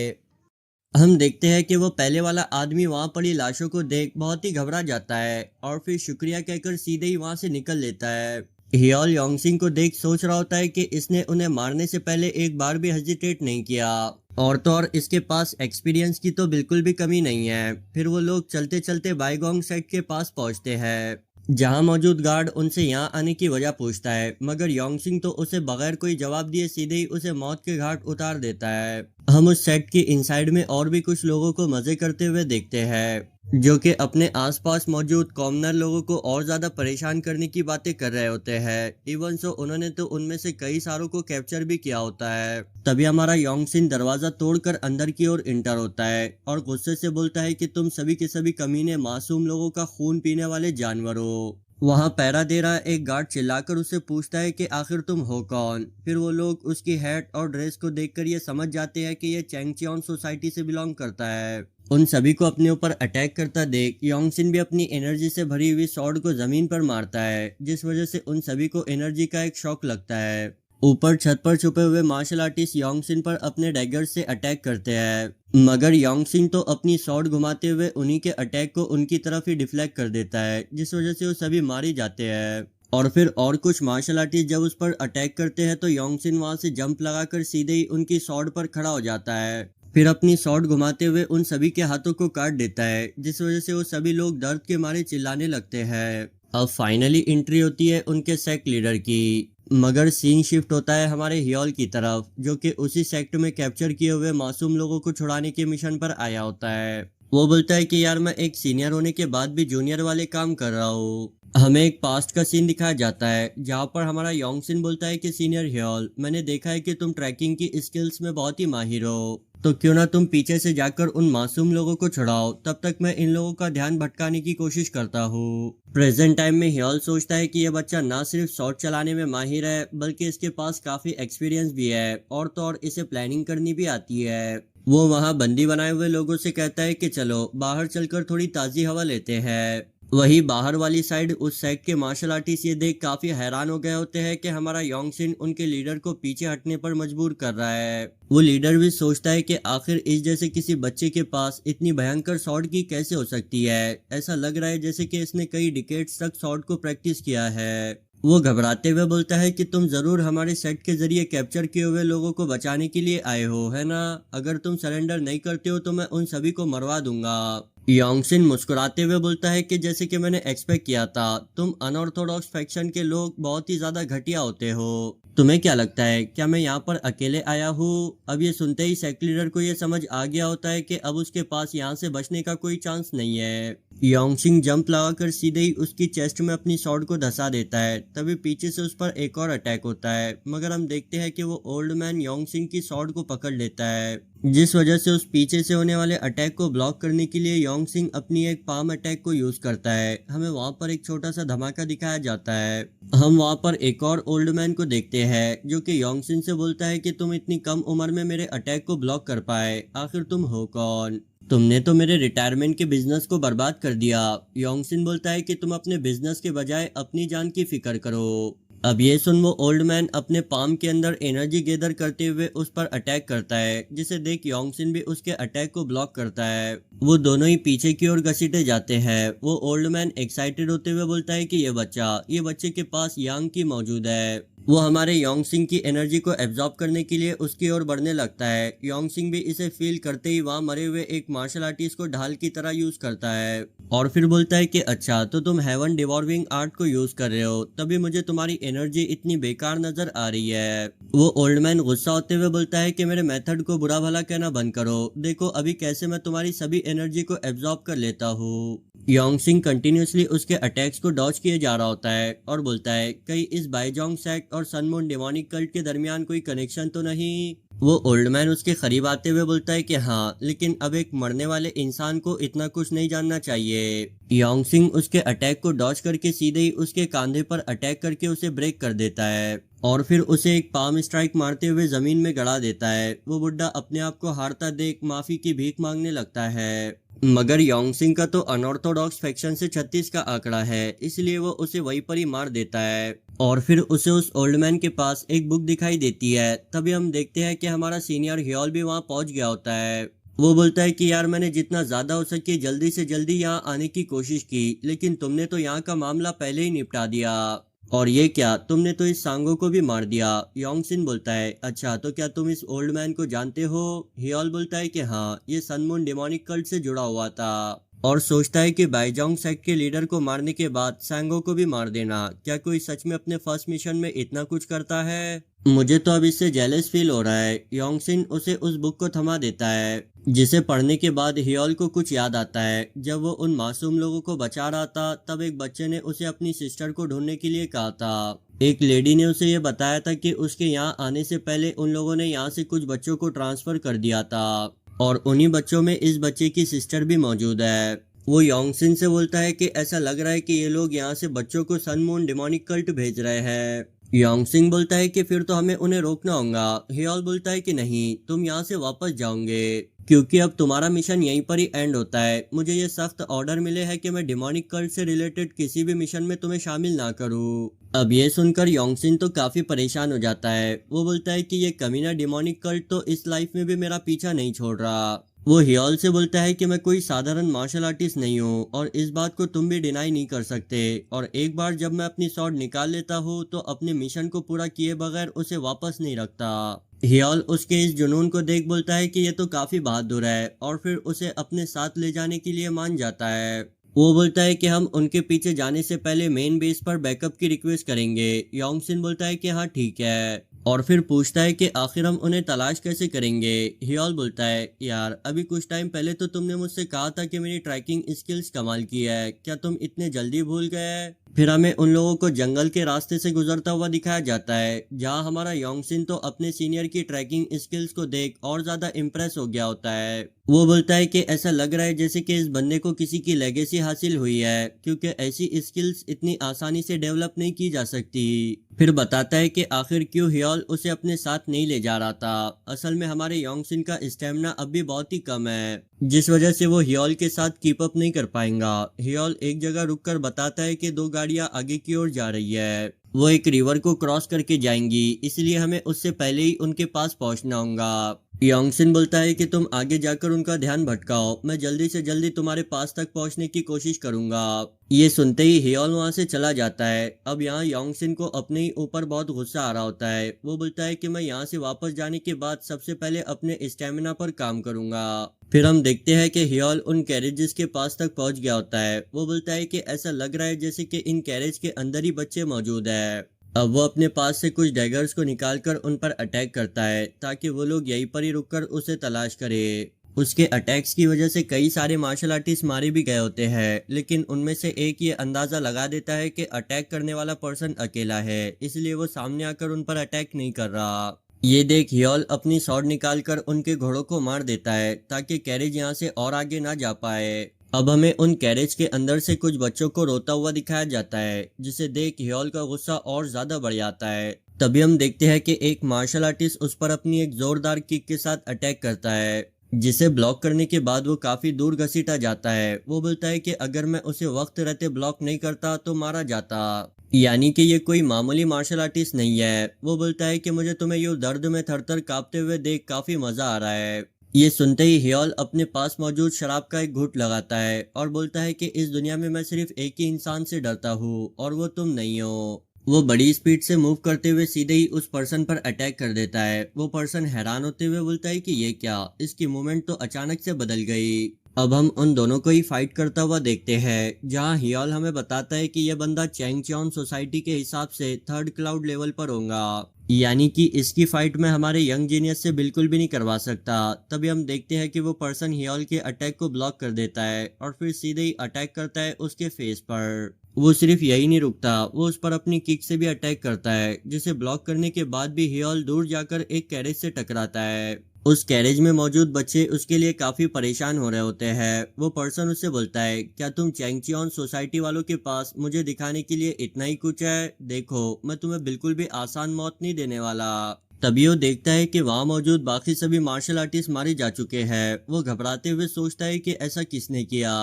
Speaker 1: हम देखते हैं कि वो पहले वाला आदमी वहां पड़ी लाशों को देख बहुत ही घबरा जाता है, और फिर शुक्रिया कहकर सीधे ही वहां से निकल लेता है। हियोल योंगसिंग को देख सोच रहा होता है कि इसने उन्हें मारने से पहले एक बार भी हेजिटेट नहीं किया, और तो और इसके पास एक्सपीरियंस की तो बिल्कुल भी कमी नहीं है। फिर वो लोग चलते चलते बाईगोंग सेट के पास पहुंचते हैं, जहां मौजूद गार्ड उनसे यहां आने की वजह पूछता है, मगर योंगसिंग तो उसे बगैर कोई जवाब दिए सीधे ही उसे मौत के घाट उतार देता है। हम उस सेट के इनसाइड में और भी कुछ लोगों को मजे करते हुए देखते हैं, जो कि अपने आसपास मौजूद कॉमनर लोगों को और ज्यादा परेशान करने की बातें कर रहे होते हैं। इवन सो उन्होंने तो उनमें से कई सारों को कैप्चर भी किया होता है। तभी हमारा योंगसिन दरवाजा तोड़कर अंदर की ओर इंटर होता है, और गुस्से से बोलता है कि तुम सभी के सभी कमीने मासूम लोगों का खून पीने वाले जानवर हो। वहां पहरा दे रहा एक गार्ड चिल्लाकर उससे पूछता है कि आखिर तुम हो कौन। फिर वो लोग उसकी हैट और ड्रेस को देखकर ये समझ जाते हैं कि ये चैंगचियोन सोसाइटी से बिलोंग करता है। उन सभी को अपने ऊपर अटैक करता देख योंगसिन भी अपनी एनर्जी से भरी हुई सॉर्ड को जमीन पर मारता है, जिस वजह से उन सभी को एनर्जी का एक शॉक लगता है। ऊपर छत पर छुपे हुए मार्शल आर्टिस्ट योंगसिन पर अपने डैगर से अटैक करते हैं, मगर योंगसिन तो अपनी सॉर्ड घुमाते हुए उन्हीं के अटैक को उनकी तरफ ही डिफ्लेक्ट कर देता है, जिस वजह से वो सभी मारे जाते हैं। और फिर और कुछ मार्शल आर्टिस्ट जब उस पर अटैक करते हैं तो योंगसिन वहां से जंप लगाकर सीधे ही उनकी सॉर्ड पर खड़ा हो जाता है, फिर अपनी सॉर्ड घुमाते हुए उन सभी के हाथों को काट देता है, जिस वजह से वो सभी लोग दर्द के मारे चिल्लाने लगते हैं। अब फाइनली एंट्री होती है उनके सेक्ट लीडर की, मगर सीन शिफ्ट होता है हमारे हियोल की तरफ, जो कि उसी सेक्ट में कैप्चर किए हुए मासूम लोगों को छुड़ाने के मिशन पर आया होता है। वो बोलता है कि यार मैं एक सीनियर होने के बाद भी जूनियर वाले काम कर रहा हूँ। हमें एक पास्ट का सीन दिखाया जाता है, जहाँ पर हमारा योंगसिन बोलता है कि सीनियर हियोल, मैंने देखा है कि तुम ट्रैकिंग की स्किल्स में बहुत ही माहिर हो, तो क्यों ना तुम पीछे से जाकर उन मासूम लोगों को छुड़ाओ, तब तक मैं इन लोगों का ध्यान भटकाने की कोशिश करता हूँ। प्रेजेंट टाइम में हियोल सोचता है कि यह बच्चा ना सिर्फ शॉट चलाने में माहिर है, बल्कि इसके पास काफी एक्सपीरियंस भी है, और तो और इसे प्लानिंग करनी भी आती है। वो वहाँ बंदी बनाए हुए लोगों से कहता है कि चलो बाहर चलकर थोड़ी ताजी हवा लेते हैं। वही बाहर वाली साइड उस सेक्ट के मार्शल आर्टिस्ट ये देख काफी हैरान हो गए होते हैं कि हमारा योंगसिन उनके लीडर को पीछे हटने पर मजबूर कर रहा है। वो लीडर भी सोचता है कि आखिर इस जैसे किसी बच्चे के पास इतनी भयंकर शॉट की कैसे हो सकती है। ऐसा लग रहा है जैसे कि इसने कई डिकेड्स तक शॉट को प्रैक्टिस किया है। वो घबराते हुए बोलता है कि तुम जरूर हमारे सेट के जरिए कैप्चर किए हुए लोगों को बचाने के लिए आए हो, है ना? अगर तुम सरेंडर नहीं करते हो तो मैं उन सभी को मरवा दूंगा। योंगसिन मुस्कुराते हुए बोलता है कि जैसे कि मैंने एक्सपेक्ट किया था, तुम अनऑर्थोडॉक्स फैक्शन के लोग बहुत ही ज्यादा घटिया होते हो। तुम्हें क्या लगता है, क्या मैं यहाँ पर अकेले आया हूँ? अब ये सुनते ही सेक्ट लीडर को ये समझ आ गया होता है कि अब उसके पास यहाँ से बचने का कोई चांस नहीं है। योंगसिन जंप लगाकर सीधे ही उसकी चेस्ट में अपनी शॉट को धंसा देता है। तभी पीछे से उस पर एक और अटैक होता है, मगर हम देखते हैं कि वो ओल्ड मैन योंगसिन की शॉट को पकड़ लेता है, जिस वजह से उस पीछे से होने वाले अटैक को ब्लॉक करने के लिए योंगसिन अपनी एक पाम अटैक को यूज करता है। हमें वहां पर एक छोटा सा धमाका दिखाया जाता है। हम वहां पर एक और ओल्ड मैन को देखते हैं जो कि योंगसिन से बोलता है कि तुम इतनी कम उम्र में मेरे अटैक को ब्लॉक कर पाए, आखिर तुम हो कौन? तुमने तो मेरे रिटायरमेंट के बिजनेस को बर्बाद कर दिया। योंगसिन बोलता है कि तुम अपने बिजनेस के बजाय अपनी जान की फिक्र करो। अब ये सुन वो ओल्ड मैन अपने पाम के अंदर एनर्जी गैदर करते हुए उस पर अटैक करता है, जिसे देख योंगसिन भी उसके अटैक को ब्लॉक करता है। वो दोनों ही पीछे की ओर घसीटे जाते हैं। वो ओल्ड मैन एक्साइटेड होते हुए बोलता है कि ये बच्चे के पास यांग की मौजूद है। वो हमारे योंगसिन की एनर्जी को एब्जॉर्ब करने के लिए उसकी ओर बढ़ने लगता है। योंगसिन भी इसे फील करते ही वहां मरे हुए एक मार्शल आर्टिस्ट को ढाल की तरह यूज करता है और फिर बोलता है कि अच्छा, तो तुम हेवन डिवॉर्विंग आर्ट को यूज कर रहे हो, तभी मुझे तुम्हारी एनर्जी इतनी बेकार नजर आ रही है। वो ओल्ड मैन गुस्सा होते हुए बोलता है कि मेरे मेथड को बुरा भला कहना बंद करो, देखो अभी कैसे मैं तुम्हारी सभी एनर्जी को एब्जॉर्ब कर लेता हूँ। योंगसिन कंटिन्यूसली उसके अटैक्स को डॉज किए जा रहा होता है और बोलता है, कहीं इस बाईजोंग सेक्ट और सनमून डेमोनिक कल्ट के दरमियान कोई कनेक्शन तो नहीं? वो ओल्ड मैन उसके करीब आते हुए बोलता है कि हाँ, लेकिन अब एक मरने वाले इंसान को इतना कुछ नहीं जानना चाहिए। योंगसिन उसके अटैक को डॉज करके सीधे ही उसके कंधे पर अटैक करके उसे ब्रेक कर देता है और फिर उसे एक पाम स्ट्राइक मारते हुए जमीन में गड़ा देता है। वो बुड्ढा अपने आप को हारता देख माफी की भीख मांगने लगता है, मगर योंगसिन का तो अनऑर्थोडॉक्स फैक्शन से 36 का आंकड़ा है, इसलिए वो उसे वहीं पर ही मार देता है और फिर उसे उस ओल्ड मैन के पास एक बुक दिखाई देती है। तभी हम देखते हैं कि हमारा सीनियर ह्योल भी वहां पहुंच गया होता है। वो बोलता है कि यार, मैंने जितना ज्यादा हो सके जल्दी से जल्दी यहाँ आने की कोशिश की, लेकिन तुमने तो यहाँ का मामला पहले ही निपटा दिया। और ये क्या, तुमने तो इस सांगो को भी मार दिया। योंगसिन बोलता है, अच्छा तो क्या तुम इस ओल्ड मैन को जानते हो? हियोल बोलता है कि हाँ, ये सनमून डेमोनिक कल्ट से जुड़ा हुआ था और सोचता है कि बाईजोंग सेक्ट के लीडर को मारने के बाद सांगो को भी मार देना। क्या कोई सच में अपने फर्स्ट मिशन में इतना कुछ करता है? मुझे तो अब इससे जेलस फील हो रहा है। योंगसिन उसे उस बुक को थमा देता है, जिसे पढ़ने के बाद हियोल को कुछ याद आता है। जब वो उन मासूम लोगों को बचा रहा था, तब एक बच्चे ने उसे अपनी सिस्टर को ढूंढने के लिए कहा था। एक लेडी ने उसे ये बताया था कि उसके यहाँ आने से पहले उन लोगों ने यहाँ से कुछ बच्चों को ट्रांसफर कर दिया था और उन्हीं बच्चों में इस बच्चे की सिस्टर भी मौजूद है। वो योंगसिन से बोलता है कि ऐसा लग रहा है कि ये लोग यहाँ से बच्चों को सनमून डेमोनिक कल्ट भेज रहे हैं। योंगसिन बोलता है कि फिर तो हमें उन्हें रोकना होगा। हियोल बोलता है कि नहीं, तुम यहाँ से वापस जाओगे क्योंकि अब तुम्हारा मिशन यहीं पर ही एंड होता है। मुझे ये सख्त ऑर्डर मिले हैं कि मैं डेमोनिक कल्ट से रिलेटेड किसी भी मिशन में तुम्हें शामिल ना करूँ। अब ये सुनकर योंगसिन तो काफी परेशान हो जाता है। वो बोलता है कि ये कमीना डेमोनिक कल्ट तो इस लाइफ में भी मेरा पीछा नहीं छोड़ रहा। वो हियोल से बोलता है कि मैं कोई साधारण मार्शल आर्टिस्ट नहीं हूँ और इस बात को तुम भी डिनाई नहीं कर सकते, और एक बार जब मैं अपनी शॉट निकाल लेता हूँ तो अपने मिशन को पूरा किए बगैर उसे वापस नहीं रखता। हियोल उसके इस जुनून को देख बोलता है कि ये तो काफी बहादुर है और फिर उसे अपने साथ ले जाने के लिए मान जाता है। वो बोलता है कि हम उनके पीछे जाने से पहले मेन बेस पर बैकअप की रिक्वेस्ट करेंगे। योंगसिन बोलता है कि हाँ ठीक है और फिर पूछता है कि आखिर हम उन्हें तलाश कैसे करेंगे। हियोल बोलता है, यार अभी कुछ टाइम पहले तो तुमने मुझसे कहा था कि मेरी ट्रैकिंग स्किल्स कमाल की है, क्या तुम इतने जल्दी भूल गए? फिर हमें उन लोगों को जंगल के रास्ते से गुजरता हुआ दिखाया जाता है, जहां हमारा योंगसिन तो अपने सीनियर की ट्रैकिंग स्किल्स को देख और ज्यादा इम्प्रेस हो गया होता है। वो बोलता है कि ऐसा लग रहा है जैसे कि इस बंदे को किसी की लेगेसी हासिल हुई है, क्योंकि ऐसी स्किल्स इतनी आसानी से डेवलप नहीं की जा सकती। फिर बताता है कि आखिर क्यों हियोल उसे अपने साथ नहीं ले जा रहा था। असल में हमारे योंगसिन का स्टेमिना अब भी बहुत ही कम है। जिस वजह से वो हियोल के साथ कीप अप नहीं कर पाएगा। हियोल एक जगह रुककर बताता है कि दो गाड़ियां आगे की ओर जा रही है, वो एक रिवर को क्रॉस करके जाएंगी, इसलिए हमें उससे पहले ही उनके पास पहुंचना होगा। योंगसिन बोलता है कि तुम आगे जाकर उनका ध्यान भटकाओ, मैं जल्दी से जल्दी तुम्हारे पास तक पहुंचने की कोशिश करूंगा। ये सुनते ही हियोल वहां से चला जाता है। अब यहाँ योंगसिन को अपने ही ऊपर बहुत गुस्सा आ रहा होता है। वो बोलता है कि मैं यहाँ से वापस जाने के बाद सबसे पहले अपने स्टेमिना पर काम करूंगा। फिर हम देखते हैं कि हियोल उन कैरेजेस के पास तक पहुंच गया होता है। वो बोलता है कि ऐसा लग रहा है जैसे कि इन कैरेज के अंदर ही बच्चे मौजूद है। अब वो अपने पास से कुछ डैगर्स को निकालकर उन पर अटैक करता है ताकि वो लोग यहीं पर ही रुककर उसे तलाश करें। उसके अटैक्स की वजह से कई सारे मार्शल आर्टिस्ट मारे भी गए होते हैं, लेकिन उनमें से एक ये अंदाजा लगा देता है कि अटैक करने वाला पर्सन अकेला है, इसलिए वो सामने आकर उन पर अटैक नहीं कर रहा। ये देख हियोल अपनी स्वॉर्ड निकालकर उनके घोड़ों को मार देता है ताकि कैरेज यहाँ से और आगे ना जा पाए। अब हमें उन कैरेज के अंदर से कुछ बच्चों को रोता हुआ दिखाया जाता है, जिसे देख हियोल का गुस्सा और ज्यादा बढ़ जाता है। तभी हम देखते हैं कि एक मार्शल आर्टिस्ट उस पर अपनी एक जोरदार किक के साथ अटैक करता है, जिसे ब्लॉक करने के बाद वो काफी दूर घसीटा जाता है। वो बोलता है कि अगर मैं उसे वक्त रहते ब्लॉक नहीं करता तो मारा जाता। यानी कि ये कोई मामूली मार्शल आर्टिस्ट नहीं है। वो बोलता है कि मुझे तुम्हें यूं दर्द में थरथर कांपते हुए देख काफी मजा आ रहा है। ये सुनते ही हियोल अपने पास मौजूद शराब का एक घूंट लगाता है और बोलता है कि इस दुनिया में मैं सिर्फ एक ही इंसान से डरता हूँ और वो तुम नहीं हो। वो बड़ी स्पीड से मूव करते हुए सीधे ही उस पर्सन पर अटैक कर देता है। वो पर्सन हैरान होते हुए बोलता है कि ये क्या, इसकी मूवमेंट तो अचानक से बदल गई। अब हम उन दोनों को ही फाइट करता हुआ देखते हैं, जहां हियोल हमें बताता है कि यह बंदा चैंगचॉन सोसाइटी के हिसाब से थर्ड क्लाउड लेवल पर होगा, यानी कि इसकी फाइट में हमारे यंग जीनियस से बिल्कुल भी नहीं करवा सकता। तभी हम देखते हैं कि वो पर्सन हियोल के अटैक को ब्लॉक कर देता है और फिर सीधे ही अटैक करता है उसके फेस पर। वो सिर्फ यही नहीं रुकता, वो उस पर अपनी किक से भी अटैक करता है, जिसे ब्लॉक करने के बाद भी हियोल दूर जाकर एक कैरेज से टकराता है। उस कैरेज में मौजूद बच्चे उसके लिए काफी परेशान हो रहे होते हैं। वो पर्सन उससे बोलता है, क्या तुम चैंगचियन सोसाइटी वालों के पास मुझे दिखाने के लिए इतना ही कुछ है? देखो, मैं तुम्हें बिल्कुल भी आसान मौत नहीं देने वाला। तभी वो देखता है कि वहां मौजूद बाकी सभी मार्शल आर्टिस्ट मारे जा चुके हैं। वो घबराते हुए सोचता है कि ऐसा किसने किया।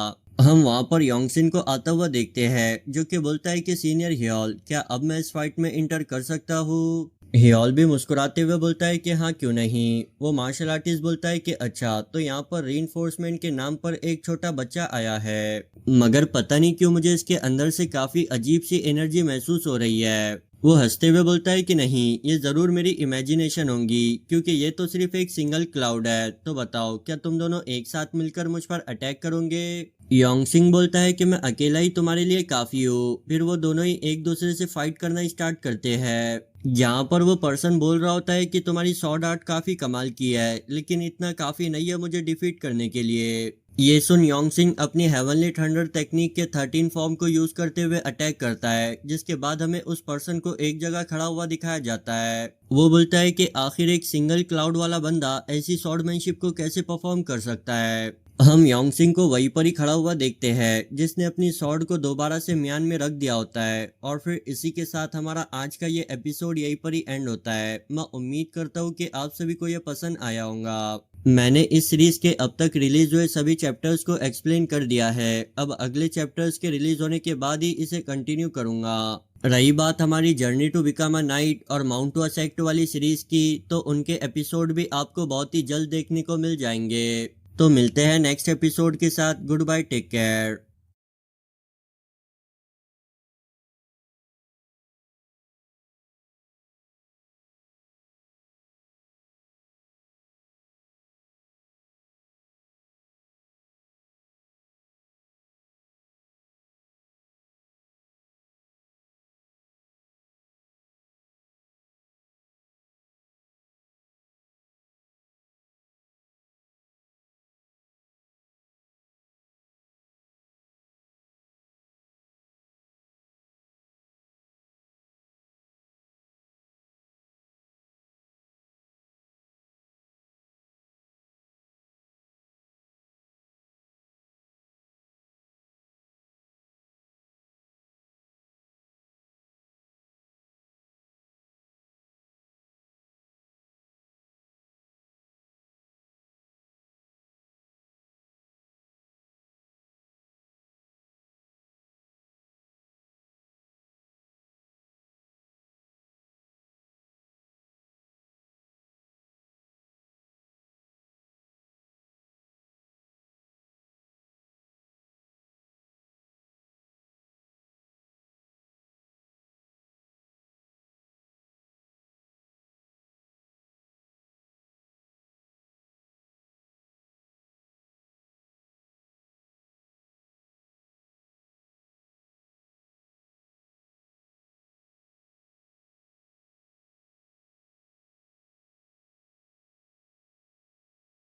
Speaker 1: हम वहां पर योंगसिन को आता हुआ देखते हैं, जो कि बोलता है कि सीनियर हियोल, क्या अब मैं इस फाइट में इंटर कर सकता हूँ? हियोल भी मुस्कुराते हुए बोलता है कि हाँ, क्यों नहीं। वो मार्शल आर्टिस्ट बोलता है कि अच्छा, तो यहाँ पर रीइंफोर्समेंट के नाम पर एक छोटा बच्चा आया है, मगर पता नहीं क्यों मुझे इसके अंदर से काफी अजीब सी एनर्जी महसूस हो रही है। वो हंसते हुए बोलता है कि नहीं, ये जरूर मेरी इमेजिनेशन होंगी, क्योंकि ये तो सिर्फ एक सिंगल क्लाउड है। तो बताओ, क्या तुम दोनों एक साथ मिलकर मुझ पर अटैक करोगे? योंगसिंग बोलता है कि मैं अकेला ही तुम्हारे लिए काफी हूँ। फिर वो दोनों ही एक दूसरे से फाइट करना स्टार्ट करते हैं। यहाँ पर वो पर्सन बोल रहा होता है कि तुम्हारी स्वॉर्ड आर्ट काफी कमाल की है, लेकिन इतना काफी नहीं है मुझे डिफीट करने के लिए। ये सुन योंगसिंग अपनी हेवनली थंडर टेक्निक के 13 फॉर्म को यूज करते हुए अटैक करता है, जिसके बाद हमें उस पर्सन को एक जगह खड़ा हुआ दिखाया जाता है। वो बोलता है कि आखिर एक सिंगल क्लाउड वाला बंदा ऐसी स्वॉर्डमैनशिप को कैसे परफॉर्म कर सकता है। हम योंगसिंग को वहीं पर ही खड़ा हुआ देखते हैं, जिसने अपनी स्वॉर्ड को दोबारा से म्यान में रख दिया होता है। और फिर इसी के साथ हमारा आज का ये एपिसोड यहीं पर ही एंड होता है। मैं उम्मीद करता हूँ कि आप सभी को यह पसंद आया होगा। मैंने इस सीरीज के अब तक रिलीज हुए सभी चैप्टर्स को एक्सप्लेन कर दिया है। अब अगले चैप्टर्स के रिलीज होने के बाद ही इसे कंटिन्यू करूंगा। रही बात हमारी journey to become a knight और माउंट टू अ सेक्ट वाली सीरीज की, तो उनके एपिसोड भी आपको बहुत ही जल्द देखने को मिल जाएंगे। तो मिलते हैं नेक्स्ट एपिसोड के साथ। Good bye, take care.